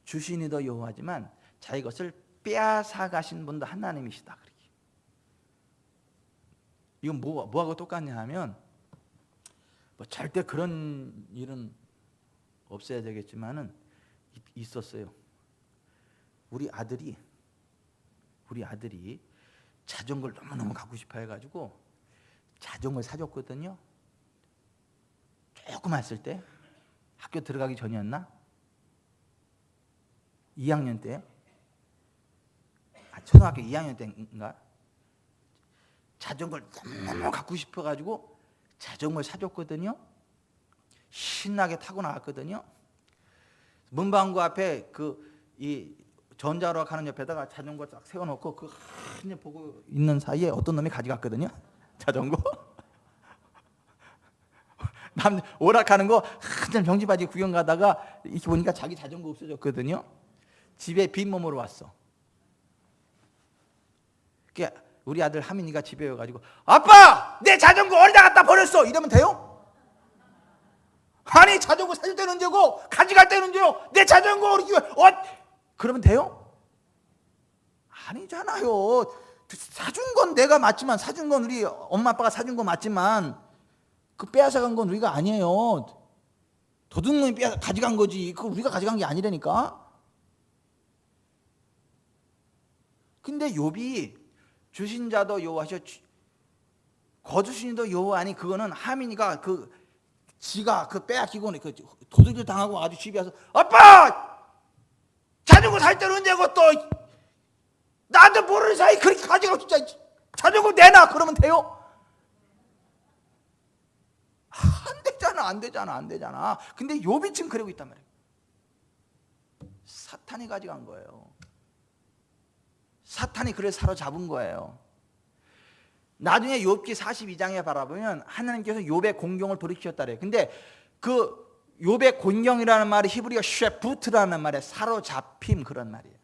주신 이도 여호와지만 자기 것을 빼앗아 가신 분도 하나님이시다. 그렇게. 이건 뭐하고 똑같냐 하면 뭐 절대 그런 일은 없어야 되겠지만은 있었어요. 우리 아들이 자전거를 너무너무 갖고 싶어 해가지고 자전거를 사줬거든요. 조금 했을 때 학교 들어가기 전이었나? 2학년 때, 초등학교 2학년 때인가? 자전거를 너무 갖고 싶어가지고 자전거를 사줬거든요. 신나게 타고 나갔거든요. 문방구 앞에 이 전자로 가는 옆에다가 자전거 딱 세워놓고 그 한참 보고 있는 사이에 어떤 놈이 가져갔거든요. 자전거. 남 오락하는 거 한참 정지바지 구경 가다가 이렇게 보니까 자기 자전거 없어졌거든요. 집에 빈몸으로 왔어. 우리 아들 하민이가 집에 와가지고 아빠! 내 자전거 어디다 갖다 버렸어! 이러면 돼요? 아니 자전거 사줄 때는 언제고 가져갈 때는 언제요? 내 자전거 그러면 돼요? 아니잖아요. 사준 건 내가 맞지만 사준 건 우리 엄마 아빠가 사준 건 맞지만 그 빼앗아간 건 우리가 아니에요. 도둑놈이 가져간 거지. 그거 우리가 가져간 게 아니라니까. 근데 욥이 주신 자도 여호와시오 거두신 이도 여호와니 그거는 하민이가 지가 빼앗기고 도둑질 당하고 아주 집에 와서 아빠! 자전거 살 때는 언제고 또 나도 모르는 사이 그렇게 가져가고 진짜 자전거 내놔 그러면 돼요? 안 되잖아. 근데 욥이 지금 그러고 있단 말이에요. 사탄이 가져간 거예요. 사탄이 그를 사로잡은 거예요. 나중에 욥기 42장에 바라보면 하나님께서 욥의 공경을 돌이키셨다 그래요. 근데 그 욥의 공경이라는 말이 히브리어 쉐푸트라는 말에 사로잡힘 그런 말이에요.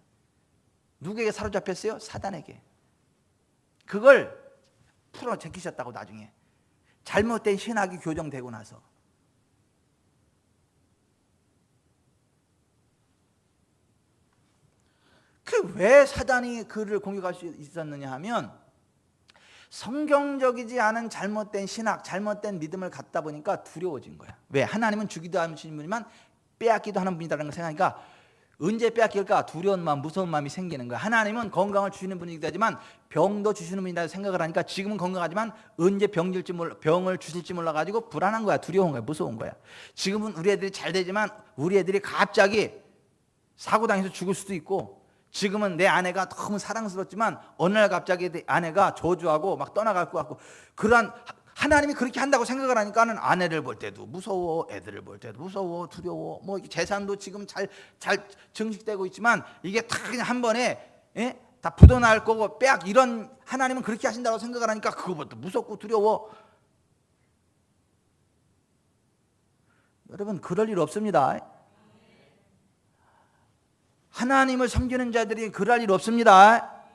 누구에게 사로잡혔어요? 사단에게. 그걸 풀어 제끼셨다고 나중에. 잘못된 신학이 교정되고 나서. 왜 사단이 그를 공격할 수 있었느냐 하면 성경적이지 않은 잘못된 신학, 잘못된 믿음을 갖다 보니까 두려워진 거야. 왜? 하나님은 주기도 하시는 분이지만 빼앗기도 하는 분이라는 걸 생각하니까 언제 빼앗길까? 두려운 마음, 무서운 마음이 생기는 거야. 하나님은 건강을 주시는 분이기도 하지만 병도 주시는 분이라고 생각을 하니까 지금은 건강하지만 언제 병을 주실지 몰라가지고 불안한 거야. 두려운 거야. 무서운 거야. 지금은 우리 애들이 잘 되지만 우리 애들이 갑자기 사고당해서 죽을 수도 있고 지금은 내 아내가 너무 사랑스럽지만 어느 날 갑자기 내 아내가 저주하고 막 떠나갈 것 같고 그러한 하나님이 그렇게 한다고 생각을 하니까는 아내를 볼 때도 무서워, 애들을 볼 때도 무서워, 두려워. 뭐 재산도 지금 잘 증식되고 있지만 이게 다 그냥 한 번에 다 부도날 거고 이런 하나님은 그렇게 하신다고 생각을 하니까 그거부터 무섭고 두려워. 여러분 그럴 일 없습니다. 하나님을 섬기는 자들이 그럴 일 없습니다.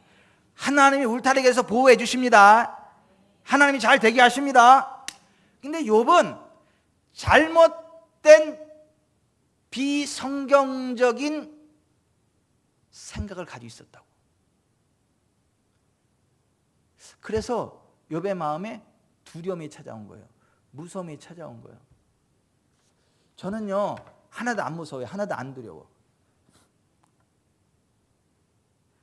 하나님이 울타리에서 보호해 주십니다. 하나님이 잘 되게 하십니다. 근데 욥은 잘못된 비성경적인 생각을 가지고 있었다고. 그래서 욥의 마음에 두려움이 찾아온 거예요. 무서움이 찾아온 거예요. 저는요 하나도 안 무서워요. 하나도 안 두려워.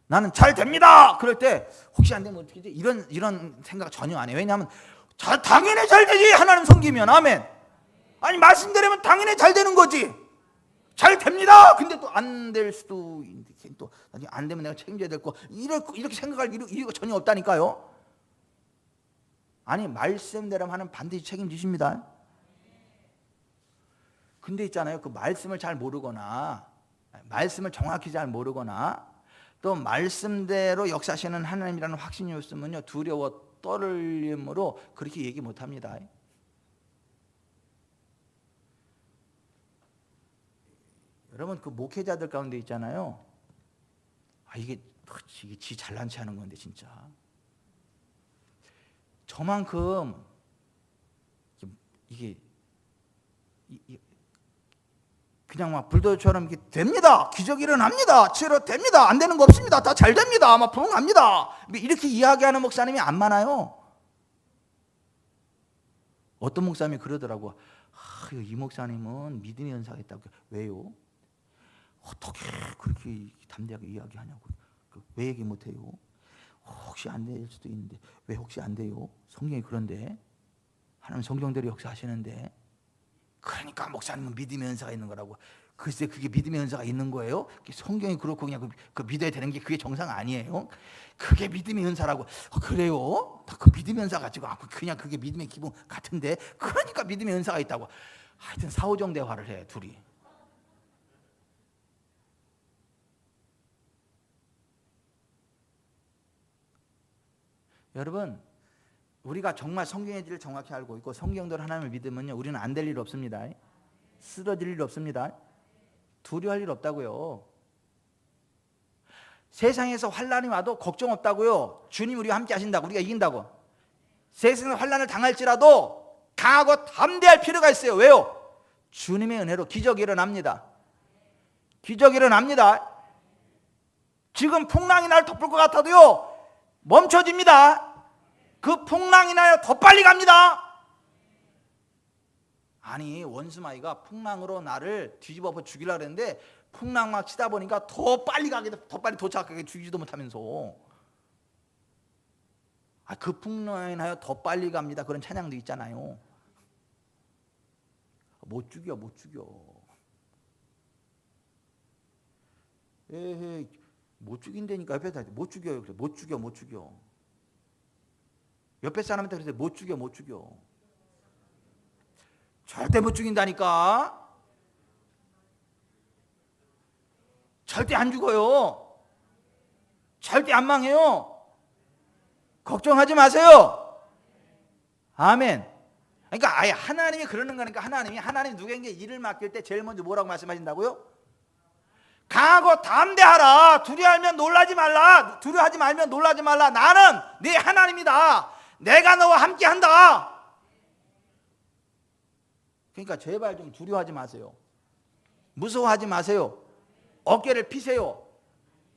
나는 잘 됩니다. 그럴 때 혹시 안 되면 어떻게 되지? 이런 생각 전혀 안 해요. 왜냐하면 당연히 잘 되지. 하나님 섬기면 아멘. 아니 말씀드리면 당연히 잘 되는 거지. 잘 됩니다. 근데 또 안 될 수도 또 나중에 안 되면 내가 책임져야 될 거 이렇게 생각할 이유가 전혀 없다니까요. 아니 말씀대로 하는 반드시 책임지십니다. 근데 있잖아요, 그 말씀을 잘 모르거나 말씀을 정확히 잘 모르거나 또 말씀대로 역사하시는 하나님이라는 확신이 없으면요, 두려워 떨림으로 그렇게 얘기 못합니다. 여러분, 그 목회자들 가운데 있잖아요, 이게 지 잘난 체 하는 건데 진짜 저만큼 이게 그냥 막 불도저처럼 이게 됩니다, 기적이 일어납니다, 치료됩니다, 안 되는 거 없습니다, 다 잘 됩니다, 막 부흥합니다, 이렇게 이야기하는 목사님이 안 많아요. 어떤 목사님이 그러더라고. 이 목사님은 믿음의 은사가 있다고. 왜요? 어떻게 그렇게 담대하게 이야기하냐고. 왜 얘기 못해요? 혹시 안 될 수도 있는데. 왜 혹시 안 돼요? 성경이 그런데, 하나님 성경대로 역사하시는데. 그러니까 목사님은 믿음의 은사가 있는 거라고. 글쎄, 그게 믿음의 은사가 있는 거예요? 성경이 그렇고 그냥 그 믿어야 되는 게 그게 정상 아니에요? 그게 믿음의 은사라고. 그래요? 그 믿음의 은사 가지고 그냥 그게 믿음의 기본 같은데. 그러니까 믿음의 은사가 있다고. 하여튼 사오정 대화를 해, 둘이. 여러분, 우리가 정말 성경의 질을 정확히 알고 있고 성경대로 하나님을 믿으면요, 우리는 안 될 일 없습니다. 쓰러질 일 없습니다. 두려워할 일 없다고요. 세상에서 환난이 와도 걱정 없다고요. 주님 우리와 함께 하신다고, 우리가 이긴다고. 세상에 환난을 당할지라도 강하고 담대할 필요가 있어요. 왜요? 주님의 은혜로 기적이 일어납니다. 기적이 일어납니다. 지금 풍랑이 날 덮을 것 같아도요, 멈춰집니다. 그 풍랑이 나요, 더 빨리 갑니다. 아니, 원수마귀가 풍랑으로 나를 뒤집어 엎어 죽이려고 했는데 풍랑 막 치다 보니까 더 빨리 가게, 더 빨리 도착하게, 죽이지도 못하면서. 그 풍랑이 나요, 더 빨리 갑니다, 그런 찬양도 있잖아요. 못 죽여, 못 죽여. 에헤이, 못 죽인다니까. 옆에서 못 죽여요. 그래, 못 죽여, 못 죽여. 옆에 사람한테 그래서 못 죽여, 못 죽여. 절대 못 죽인다니까. 절대 안 죽어요. 절대 안 망해요. 걱정하지 마세요. 아멘. 그러니까 아예 하나님이 그러는 거니까. 하나님 누구에게 일을 맡길 때 제일 먼저 뭐라고 말씀하신다고요? 강하고 담대하라. 두려워하면 놀라지 말라. 두려워하지 말면 놀라지 말라. 나는 네 하나님이다. 내가 너와 함께 한다. 그러니까 제발 좀 두려워하지 마세요. 무서워하지 마세요. 어깨를 피세요.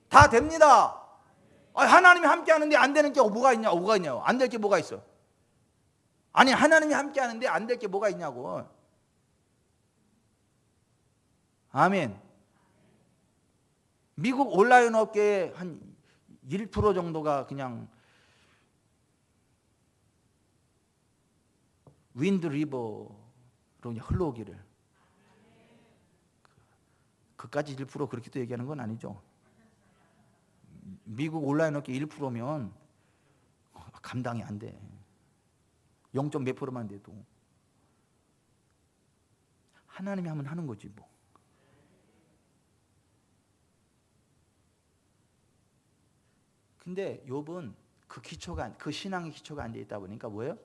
다 됩니다. 하나님이 함께 하는데 안 되는 게 뭐가 있냐고. 안 될 게 뭐가 있어? 아니, 하나님이 함께 하는데 안 될 게 뭐가 있냐고. 아멘. 미국 온라인 업계의 한 1% 정도가 그냥 윈드 리버로 흘러오기를. 그까지 1% 그렇게 또 얘기하는 건 아니죠. 미국 온라인 업계 1%면 감당이 안 돼. 0. 몇 %만 돼도. 하나님이 하면 하는 거지 뭐. 근데 욥은 그 신앙의 기초가 안 돼 있다 보니까 뭐예요?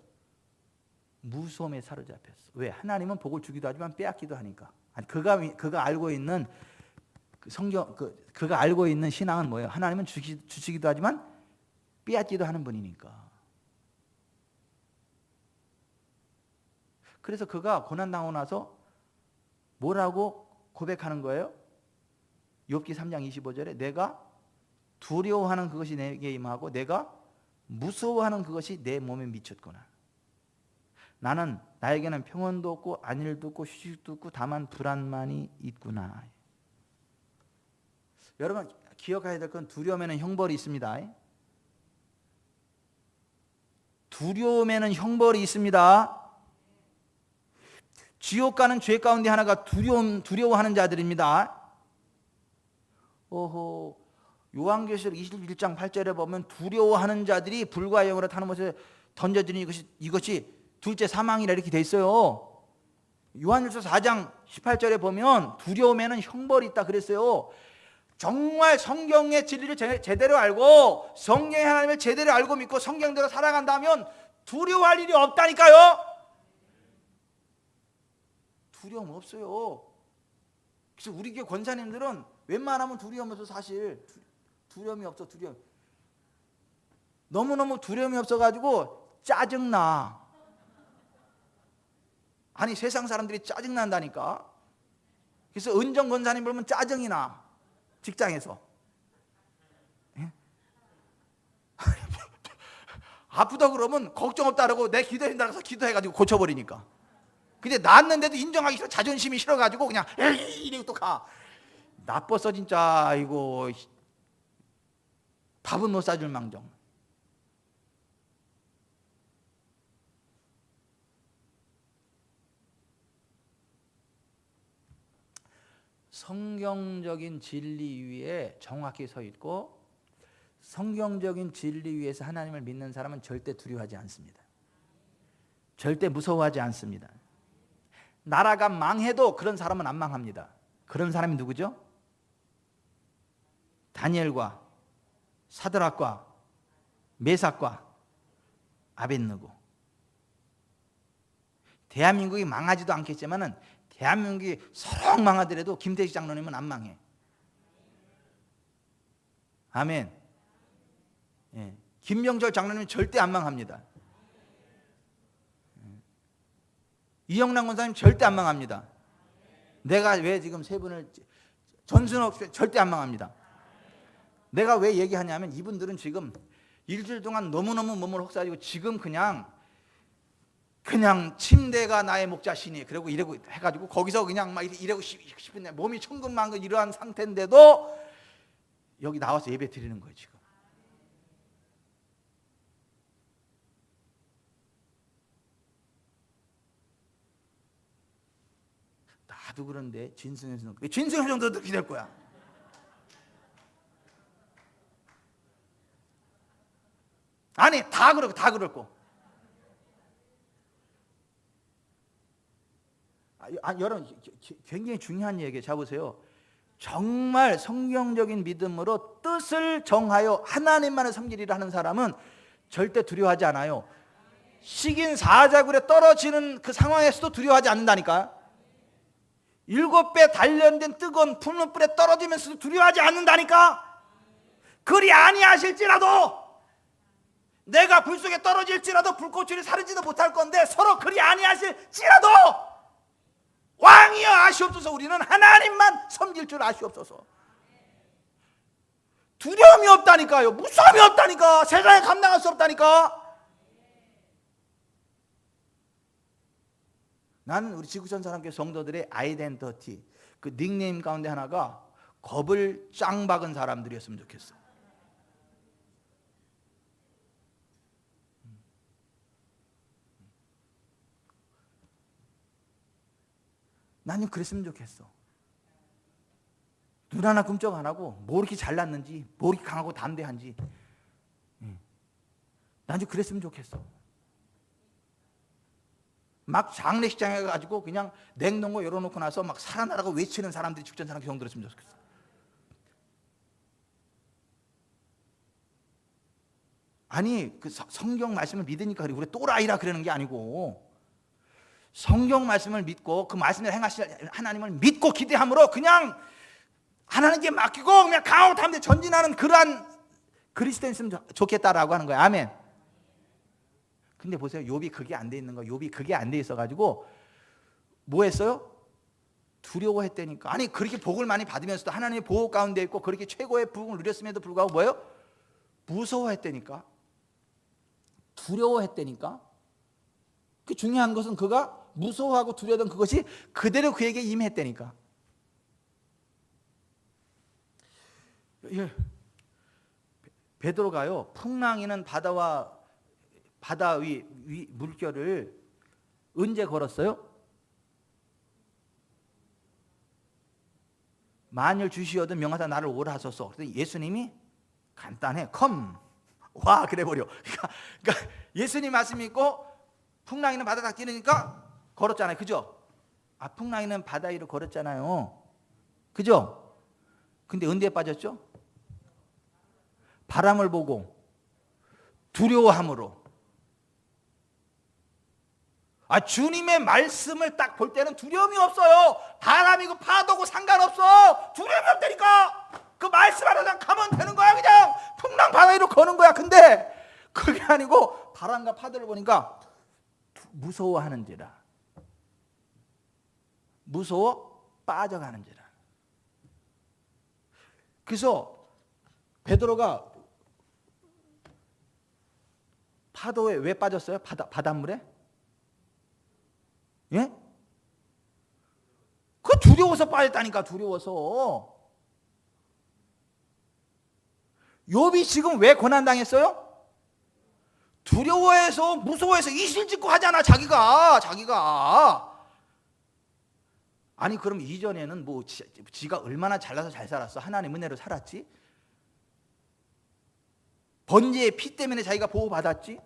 무서움에 사로잡혔어. 왜? 하나님은 복을 주기도 하지만 빼앗기도 하니까. 아니, 그가 알고 있는 그가 알고 있는 신앙은 뭐예요? 하나님은 주시기도 하지만 빼앗기도 하는 분이니까. 그래서 그가 고난 당하고 나서 뭐라고 고백하는 거예요? 욥기 3장 25절에 내가 두려워하는 그것이 내게 임하고 내가 무서워하는 그것이 내 몸에 미쳤구나. 나에게는 평온도 없고 안일도 없고 휴식도 없고 다만 불안만이 있구나. 여러분 기억해야 될 건 두려움에는 형벌이 있습니다. 두려움에는 형벌이 있습니다. 지옥 가는 죄 가운데 하나가 두려워하는 자들입니다. 요한계시록 21장 8절에 보면 두려워하는 자들이 불과 영으로 타는 곳에 던져지는 이것이 둘째 사망이라 이렇게 돼 있어요. 요한일서 4장 18절에 보면 두려움에는 형벌이 있다 그랬어요. 정말 성경의 진리를 제대로 알고 성경의 하나님을 제대로 알고 믿고 성경대로 살아간다면 두려워할 일이 없다니까요. 두려움 없어요. 그래서 우리 교회 권사님들은 웬만하면 두려움이 없어. 사실 두려움이 없어. 두려움 너무너무 두려움이 없어가지고 짜증나. 아니 세상 사람들이 짜증난다니까. 그래서 은정 권사님 보면 짜증이 나. 직장에서 아프다 그러면 걱정 없다 그러고 내 기도한다고 해서 기도해가지고 고쳐버리니까. 근데 낫는데도 인정하기 싫어. 자존심이 싫어가지고 그냥 에이 이러고 또 가. 나빴어 진짜. 이거 밥은 못 사줄 망정. 성경적인 진리 위에 정확히 서 있고 성경적인 진리 위에서 하나님을 믿는 사람은 절대 두려워하지 않습니다. 절대 무서워하지 않습니다. 나라가 망해도 그런 사람은 안 망합니다. 그런 사람이 누구죠? 다니엘과 사드락과 메삭과 아벳느고. 대한민국이 망하지도 않겠지만은 대한민국이 서로 망하더라도 김대식 장로님은 안 망해. 아멘. 예. 김병철 장로님은 절대 안 망합니다. 이영란 권사님 절대 안 망합니다. 내가 왜 지금 세 분을 전순옥 절대 안 망합니다. 내가 왜 얘기하냐면 이분들은 지금 일주일 동안 너무너무 몸을 혹사지고 지금 그냥 침대가 나의 목자시니 그리고 이러고 해가지고 거기서 그냥 막 이러고 싶은데 몸이 천근만근 이러한 상태인데도 여기 나와서 예배 드리는 거예요 지금. 나도 그런데 진승현 정도도 그렇게 될 거야. 아니 다 그럴 거. 여러분 굉장히 중요한 얘기예요. 자 보세요. 정말 성경적인 믿음으로 뜻을 정하여 하나님만을 섬기리라 하는 사람은 절대 두려워하지 않아요. 식인 사자굴에 떨어지는 그 상황에서도 두려워하지 않는다니까. 7배 단련된 뜨거운 풀무불에 떨어지면서도 두려워하지 않는다니까. 그리 아니하실지라도 내가 불 속에 떨어질지라도 불꽃줄이 사르지도 못할 건데 서로 그리 아니하실지라도 왕이여 아시옵소서. 우리는 하나님만 섬길 줄 아시옵소서. 두려움이 없다니까요. 무서움이 없다니까. 세상에 감당할 수 없다니까. 나는 우리 지구촌 사람께 성도들의 아이덴티티 그 닉네임 가운데 하나가 겁을 짱 박은 사람들이었으면 좋겠어. 나는 그랬으면 좋겠어. 눈 하나 꿈쩍 안 하고 뭐 이렇게 잘났는지 뭐 이렇게 강하고 담대한지 나는 그랬으면 좋겠어. 막 장례식장에 가지고 그냥 냉동고 열어놓고 나서 막 살아나라고 외치는 사람들이 직전 사람 경험 들었으면 좋겠어. 아니 그 성경 말씀을 믿으니까 우리 또라이라 그러는 게 아니고 성경 말씀을 믿고 그 말씀을 행하실 하나님을 믿고 기대함으로 그냥 하나님께 맡기고 그냥 강하고 담대 전진하는 그러한 그리스도인이었으면 좋겠다라고 하는 거예요. 아멘. 근데 보세요. 욥이 그게 안 돼 있는 거예요. 욥이 그게 안 돼 있어가지고 뭐 했어요? 두려워했다니까. 아니 그렇게 복을 많이 받으면서도 하나님의 보호 가운데 있고 그렇게 최고의 부흥을 누렸음에도 불구하고 뭐예요? 무서워했다니까. 두려워했다니까. 그 중요한 것은 그가 무서워하고 두려워하던 그것이 그대로 그에게 임했다니까. 베드로가요 풍랑이는 바다 위 물결을 언제 걸었어요? 만일 주시어든 명하사 나를 오라 하소서. 그래서 예수님이 간단해. 컴. 와 그래 버려. 그러니까 예수님 말씀 믿고 풍랑이는 바다 딱 뛰니까 걸었잖아요. 그죠? 풍랑이는 바다 위로 걸었잖아요. 그죠? 근데 언제 빠졌죠? 바람을 보고 두려워함으로. 주님의 말씀을 딱 볼 때는 두려움이 없어요. 바람이고 파도고 상관없어. 두려움이 없다니까. 그 말씀 하나 그냥 가면 되는 거야. 그냥 풍랑 바다 위로 거는 거야. 근데 그게 아니고 바람과 파도를 보니까 무서워하는지라. 무서워 빠져가는지라. 그래서 베드로가 파도에 왜 빠졌어요? 바닷물에? 예? 그 두려워서 빠졌다니까. 두려워서. 욥이 지금 왜 고난당했어요? 두려워해서 무서워해서 이실직고 하잖아. 자기가 아니 그럼 이전에는 뭐 지가 얼마나 잘나서 잘 살았어? 하나님 은혜로 살았지? 번제의 피 때문에 자기가 보호받았지?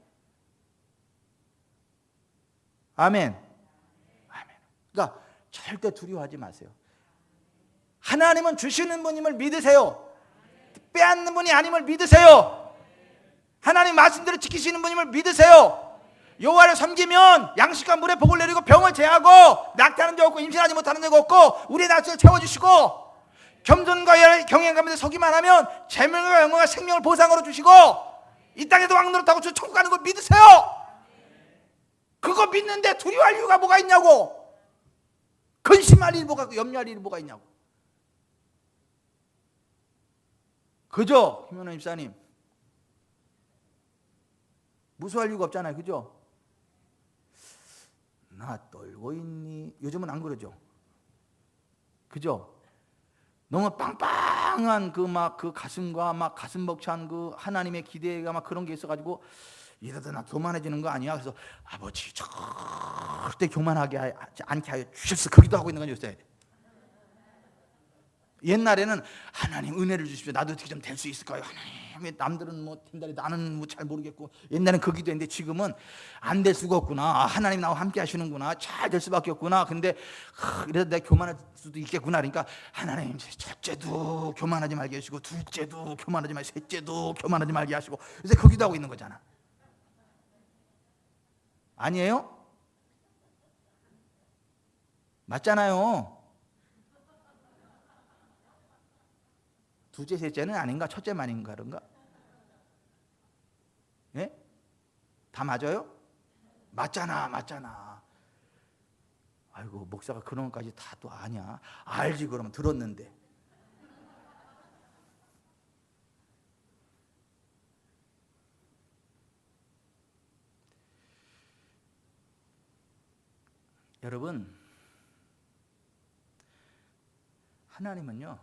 아멘. 그러니까 절대 두려워하지 마세요. 하나님은 주시는 분임을 믿으세요. 빼앗는 분이 아님을 믿으세요. 하나님 말씀대로 지키시는 분임을 믿으세요. 여호와를 섬기면 양식과 물에 복을 내리고 병을 제하고 낙타는 자 없고 임신하지 못하는 자가 없고 우리의 낙지를 채워주시고 겸손과 경외 가운데 서기만 하면 재물과 영광과 생명을 보상으로 주시고 이 땅에도 왕노릇하고 저 천국 가는 걸 믿으세요. 그거 믿는데 두려워할 이유가 뭐가 있냐고. 근심할 일이 뭐가 있고 염려할 일이 뭐가 있냐고. 그죠? 김현우 집사님 무서워할 이유가 없잖아요. 그죠? 나 떨고 있니? 요즘은 안 그러죠? 그죠? 너무 빵빵한 그 가슴과 막 가슴 벅찬 그 하나님의 기대가 막 그런 게 있어가지고 이러다 나 교만해지는 거 아니야? 그래서 아버지 절대 교만하게 않게 하여 주십시오. 거기도 하고 있는 건 요새. 옛날에는 하나님 은혜를 주십시오. 나도 어떻게 좀 될 수 있을까요? 하나님 남들은 뭐 된다리 나는 뭐 잘 모르겠고. 옛날엔 그 기도했는데 지금은 안 될 수가 없구나. 하나님 나와 함께 하시는구나. 잘 될 수밖에 없구나. 근데 그래서 내가 교만할 수도 있겠구나. 그러니까 하나님 첫째도 교만하지 말게 하시고 둘째도 교만하지 말게 하시고 셋째도 교만하지 말게 하시고 요새 그 기도하고 있는 거잖아. 아니에요? 맞잖아요. 둘째, 셋째는 아닌가? 첫째만인가 그런가? 예? 다 맞아요? 맞잖아. 아이고 목사가 그런 것까지 다 또 아냐? 알지 그러면 들었는데. 여러분 하나님은요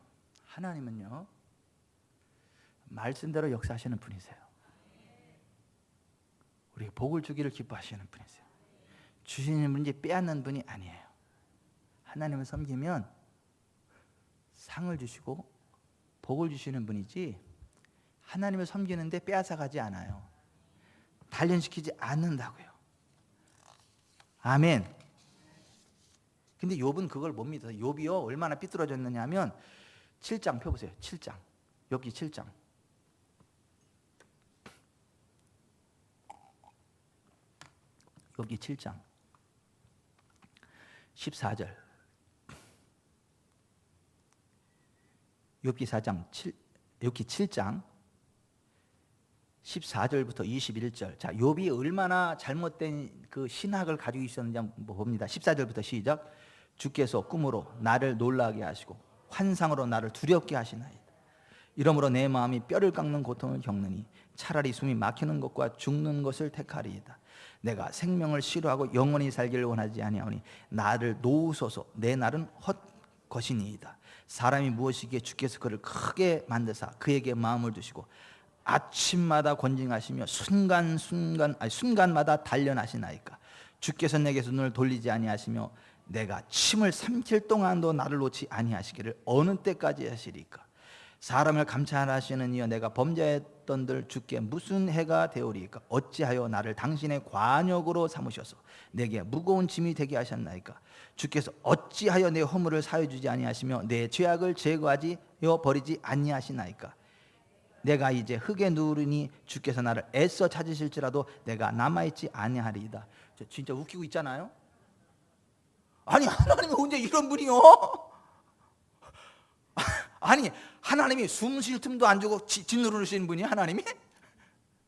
말씀대로 역사하시는 분이세요. 우리에게 복을 주기를 기뻐하시는 분이세요. 주시는 분이 빼앗는 분이 아니에요. 하나님을 섬기면 상을 주시고 복을 주시는 분이지 하나님을 섬기는데 빼앗아가지 않아요. 단련시키지 않는다고요. 아멘. 근데 욥은 그걸 못 믿어요. 욥이요 얼마나 삐뚤어졌느냐 하면 7장 펴보세요. 7장 욥기 7장 욥기 7장 14절 욥기 7장 14절부터 21절. 자, 욥이 얼마나 잘못된 그 신학을 가지고 있었는지 한번 봅니다. 14절부터 시작. 주께서 꿈으로 나를 놀라게 하시고 환상으로 나를 두렵게 하시나이다. 이러므로 내 마음이 뼈를 깎는 고통을 겪느니 차라리 숨이 막히는 것과 죽는 것을 택하리이다. 내가 생명을 싫어하고 영원히 살기를 원하지 아니하오니 나를 놓으소서. 내 날은 헛것이니이다. 사람이 무엇이기에 주께서 그를 크게 만드사 그에게 마음을 두시고 아침마다 권징하시며 순간마다 단련하시나이까. 주께서 내게서 눈을 돌리지 아니하시며 내가 침을 삼킬 동안도 나를 놓지 아니하시기를 어느 때까지 하시리까. 사람을 감찰하시는 이여 내가 범죄했던들 주께 무슨 해가 되오리이까? 어찌하여 나를 당신의 관역으로 삼으셔서 내게 무거운 짐이 되게 하셨나이까? 주께서 어찌하여 내 허물을 사해 주지 아니하시며 내 죄악을 제거하지요 버리지 아니하시나이까? 내가 이제 흙에 누우리니 주께서 나를 애써 찾으실지라도 내가 남아있지 아니하리이다. 진짜 웃기고 있잖아요. 아니 하나님이 언제 이런 분이요? 아니 하나님이 숨 쉴 틈도 안 주고 짓누르시는 분이야 하나님이?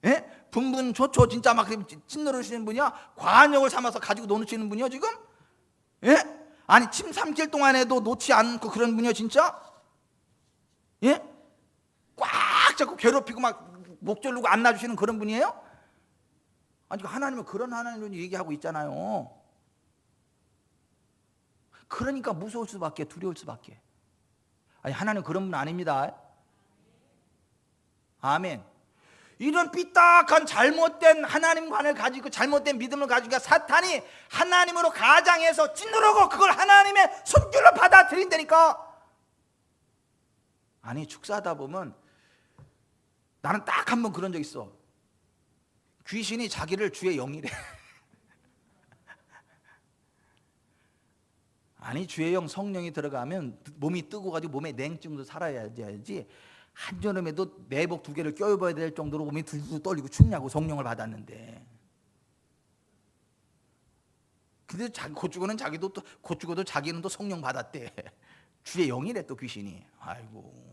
예? 분분초초 진짜 막 짓누르시는 분이야? 관역을 삼아서 가지고 노는 분이요 지금? 예? 아니 침 삼킬 동안에도 놓지 않고 그런 분이요 진짜? 예? 꽉 잡고 괴롭히고 막 목 졸르고 안 놔주시는 그런 분이에요? 아니 하나님은 그런 하나님을 얘기하고 있잖아요. 그러니까 무서울 수밖에, 두려울 수밖에. 아니 하나님 그런 분 아닙니다. 아멘. 이런 삐딱한 잘못된 하나님관을 가지고 잘못된 믿음을 가지고 사탄이 하나님으로 가장해서 짓누르고 그걸 하나님의 손길로 받아들인다니까. 아니 축사하다 보면 나는 딱 한 번 그런 적 있어. 귀신이 자기를 주의 영이래. 아니 주의 영 성령이 들어가면 몸이 뜨고 가지고 몸에 냉증도 살아야지. 한여름에도 내복 2개를 껴입어야 될 정도로 몸이 들고 떨리고 춥냐고 성령을 받았는데. 근데 곧 죽어도 자기는 또 성령 받았대. 주의 영이래 또 귀신이. 아이고.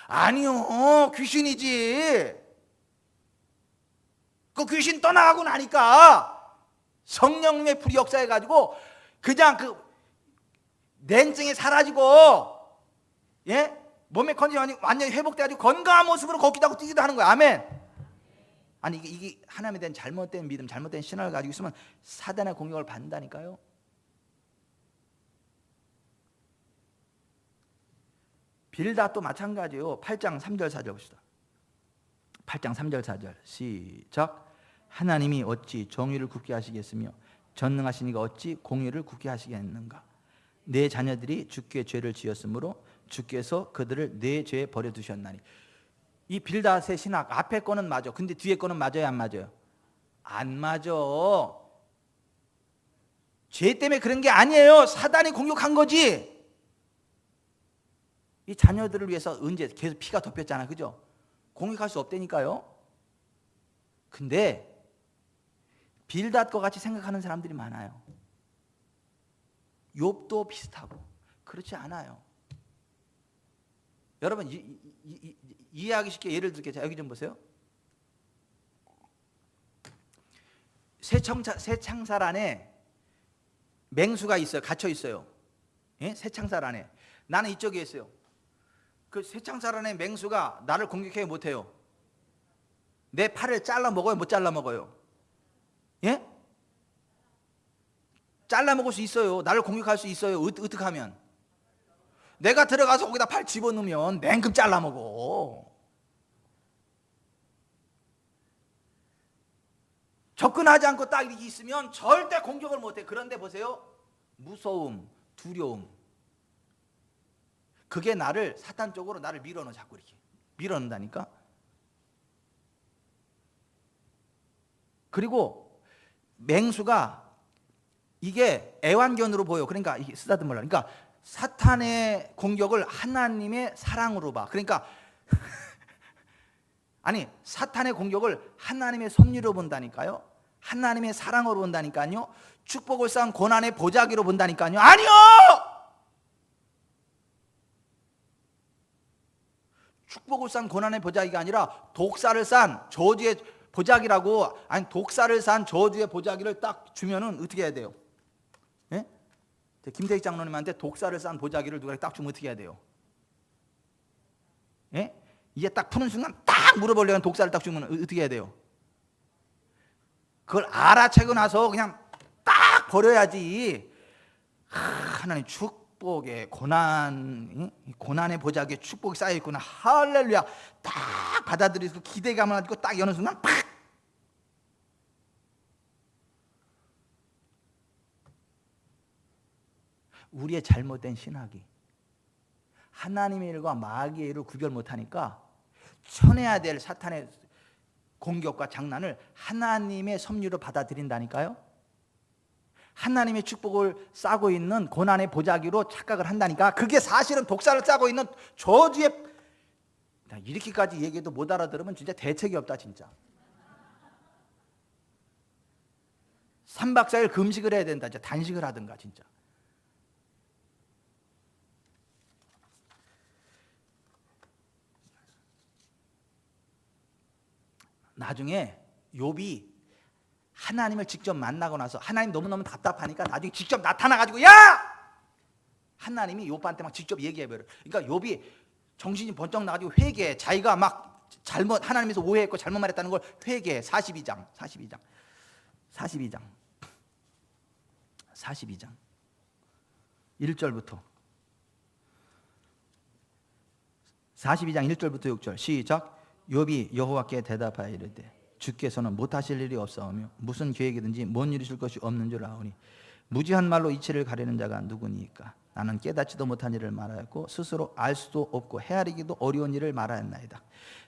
아니요 귀신이지. 그 귀신 떠나가고 나니까 성령의 불이 역사해가지고 그냥 그 냉증이 사라지고 예? 몸의 컨디션이 완전히 회복돼가지고 건강한 모습으로 걷기도 하고 뛰기도 하는 거야. 아멘. 아니 이게 하나님에 대한 잘못된 믿음, 잘못된 신앙을 가지고 있으면 사단의 공격을 받는다니까요. 빌닷도 마찬가지요. 8장 3절 4절 봅시다. 8장 3절 4절 시작. 하나님이 어찌 정의를 굳게 하시겠으며 전능하신 이가 어찌 공의를 굳게 하시겠는가? 내 자녀들이 주께 죄를 지었으므로 주께서 그들을 내 죄에 버려두셨나니. 이 빌닷의 신학 앞에 거는 맞아. 근데 뒤에 거는 맞아요 안 맞아요? 안 맞아. 죄 때문에 그런 게 아니에요. 사단이 공격한 거지. 이 자녀들을 위해서 언제 계속 피가 덮였잖아, 그죠? 공격할 수 없다니까요. 근데 빌닷과 같이 생각하는 사람들이 많아요. 욥도 비슷하고. 그렇지 않아요. 여러분 이해하기 쉽게 예를 들게. 자, 여기 좀 보세요. 새창살 안에 맹수가 있어요. 갇혀 있어요. 예? 새창살 안에. 나는 이쪽에 있어요. 그 새창살 안에 맹수가 나를 공격해 못해요. 내 팔을 잘라 먹어요? 못 잘라 먹어요? 예? 잘라 먹을 수 있어요. 나를 공격할 수 있어요. 어떻게 하면? 내가 들어가서 거기다 팔 집어넣으면 냉큼 잘라 먹어. 접근하지 않고 딱 이렇게 있으면 절대 공격을 못해. 그런데 보세요. 무서움, 두려움. 그게 나를 사탄 쪽으로 나를 밀어넣어. 자꾸 이렇게 밀어넣는다니까. 그리고 맹수가 이게 애완견으로 보여. 그러니까 이게 쓰다듬으려. 그러니까 사탄의 공격을 하나님의 사랑으로 봐. 그러니까 아니 사탄의 공격을 하나님의 섭리로 본다니까요. 하나님의 사랑으로 본다니까요. 축복을 쌓은 고난의 보자기로 본다니까요. 아니요. 축복을 쌓은 고난의 보자기가 아니라 독사를 쌓은 저주의 보자기라고. 아니 독사를 쌓은 저주의 보자기를 딱 주면은 어떻게 해야 돼요? 예? 김태희 장로님한테 독사를 쌓은 보자기를 누가 딱 주면 어떻게 해야 돼요? 예? 이게 딱 푸는 순간 딱 물어보려는 독사를 딱 주면 어떻게 해야 돼요? 그걸 알아채고 나서 그냥 딱 버려야지. 하나님 축복의 고난의 보자기에 축복이 쌓여있구나. 할렐루야. 딱 받아들이고 기대감을 가지고 딱 여는 순간 팍! 우리의 잘못된 신학이 하나님의 일과 마귀의 일을 구별 못하니까 쳐내야 될 사탄의 공격과 장난을 하나님의 섭리로 받아들인다니까요. 하나님의 축복을 싸고 있는 고난의 보자기로 착각을 한다니까. 그게 사실은 독사를 싸고 있는 저주의, 이렇게까지 얘기해도 못 알아들으면 진짜 대책이 없다 진짜. 3박 4일 금식을 해야 된다. 진짜 단식을 하든가 진짜. 나중에 욥이 하나님을 직접 만나고 나서 하나님 너무너무 답답하니까 나중에 직접 나타나가지고 야! 하나님이 욥한테 막 직접 얘기해버려요. 그러니까 욥이 정신이 번쩍 나가지고 회개해. 자기가 막 잘못 하나님에서 오해했고 잘못 말했다는 걸 회개해. 42장 1절부터 42장 1절부터 6절 시작. 욥이 여호와께 대답하여 이르되 주께서는 못하실 일이 없사오며 무슨 계획이든지 못 이루실 것이 없는 줄 아오니 무지한 말로 이치를 가리는 자가 누구니까. 나는 깨닫지도 못한 일을 말하였고 스스로 알 수도 없고 헤아리기도 어려운 일을 말하였나이다.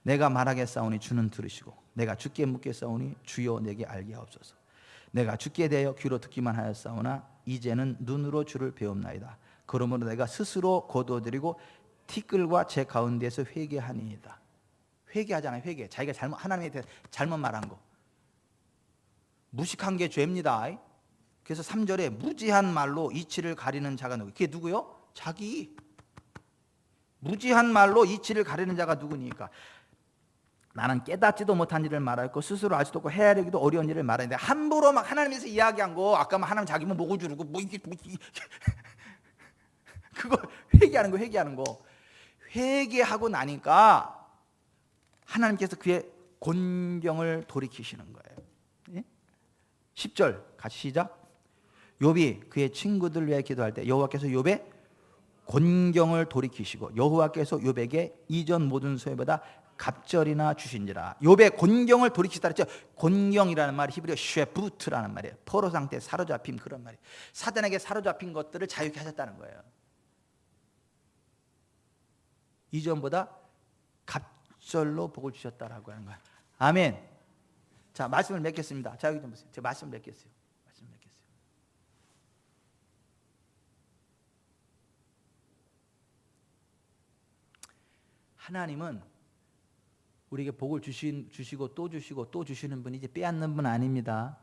내가 말하겠사오니 주는 들으시고 내가 주께 묻겠사오니 주여 내게 알게 하옵소서. 내가 주께 대하여 귀로 듣기만 하였사오나 이제는 눈으로 주를 배웁나이다. 그러므로 내가 스스로 거두어드리고 티끌과 제 가운데에서 회개하니이다. 회개하잖아요. 회개. 자기가 하나님에 대해 잘못 말한 거 무식한 게 죄입니다. 그래서 3절에 무지한 말로 이치를 가리는 자가 누구? 그게 누구요? 자기. 무지한 말로 이치를 가리는 자가 누구니까. 나는 깨닫지도 못한 일을 말하였고 스스로 알 수도 없고 헤아리기도 어려운 일을 말하는데 함부로 막 하나님에서 이야기한 거 아까 막 하나님 자기 목을 주르고 그거 회개하는 거 회개하고 나니까 하나님께서 그의 곤경을 돌이키시는 거예요. 10절 같이 시작. 욥이 그의 친구들 위해 기도할 때 여호와께서 욥의 곤경을 돌이키시고 여호와께서 욥에게 이전 모든 소유보다 갑절이나 주신지라. 욥의 곤경을 돌이키시다 그랬죠. 곤경이라는 말이 히브리어 쉐부트라는 말이에요. 포로 상태에 사로잡힘 그런 말이에요. 사단에게 사로잡힌 것들을 자유케 하셨다는 거예요. 이전보다 갑절로 복을 주셨다라고 하는 거예요. 아멘. 자, 말씀을 맺겠습니다. 자, 여기 좀 보세요. 제가 말씀을 맺겠어요. 하나님은 우리에게 복을 주시고 또 주시고 또 주시는 분이지 빼앗는 분 아닙니다.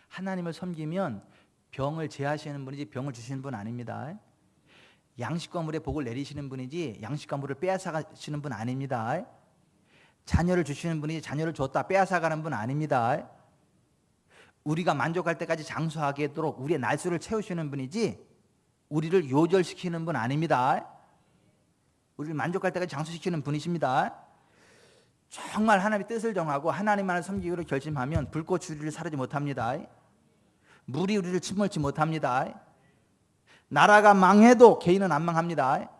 하나님을 섬기면 병을 제하시는 분이지 병을 주시는 분 아닙니다. 양식과 물에 복을 내리시는 분이지 양식과 물을 빼앗아가시는 분 아닙니다. 자녀를 주시는 분이지 자녀를 줬다 빼앗아가는 분 아닙니다. 우리가 만족할 때까지 장수하게 하도록 우리의 날수를 채우시는 분이지 우리를 요절시키는 분 아닙니다. 우리를 만족할 때까지 장수시키는 분이십니다. 정말 하나님의 뜻을 정하고 하나님만을 섬기기로 결심하면 불꽃 우리를 사르지 못합니다. 물이 우리를 침몰치 못합니다. 나라가 망해도 개인은 안 망합니다.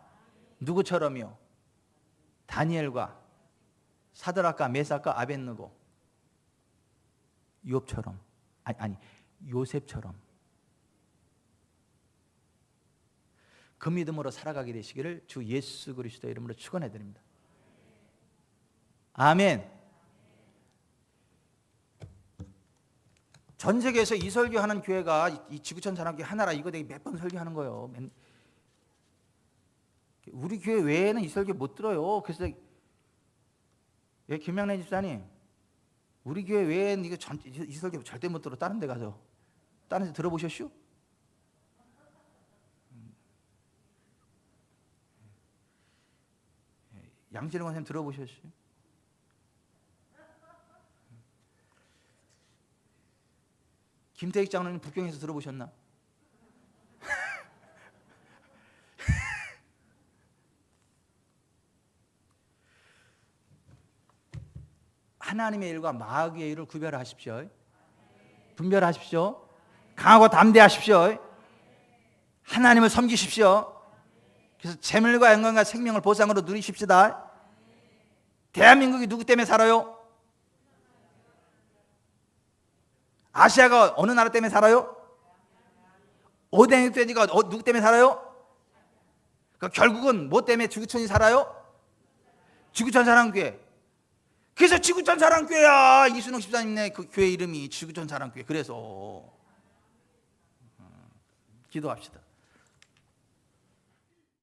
누구처럼요? 다니엘과 사드락과 메삭과 아벳느고 욥처럼 아니 요셉처럼 그 믿음으로 살아가게 되시기를 주 예수 그리스도의 이름으로 축원해 드립니다. 아멘. 전 세계에서 이 설교하는 교회가 이 지구촌 사람교회 하나라 이거 되게 몇 번 설교하는 거예요. 우리 교회 외에는 이 설교 못 들어요. 그래서 김명래 집사님 우리 교회 외에는 이 설교 절대 못 들어. 다른 데 가서 다른 데 들어보셨슈? 양진호 선생님 들어보셨슈? 김태익 장로님 북경에서 들어보셨나? 하나님의 일과 마귀의 일을 구별하십시오. 분별하십시오. 강하고 담대하십시오. 하나님을 섬기십시오. 그래서 재물과 영광과 생명을 보상으로 누리십시다. 대한민국이 누구 때문에 살아요? 아시아가 어느 나라 때문에 살아요? 오뎅 돼지가 누구 때문에 살아요? 결국은 뭐 때문에 지구촌이 살아요? 지구촌 사랑교회. 그래서 지구촌 사랑교회야. 이순옥 집사님네 그 교회 이름이 지구촌 사랑교회. 그래서 기도합시다.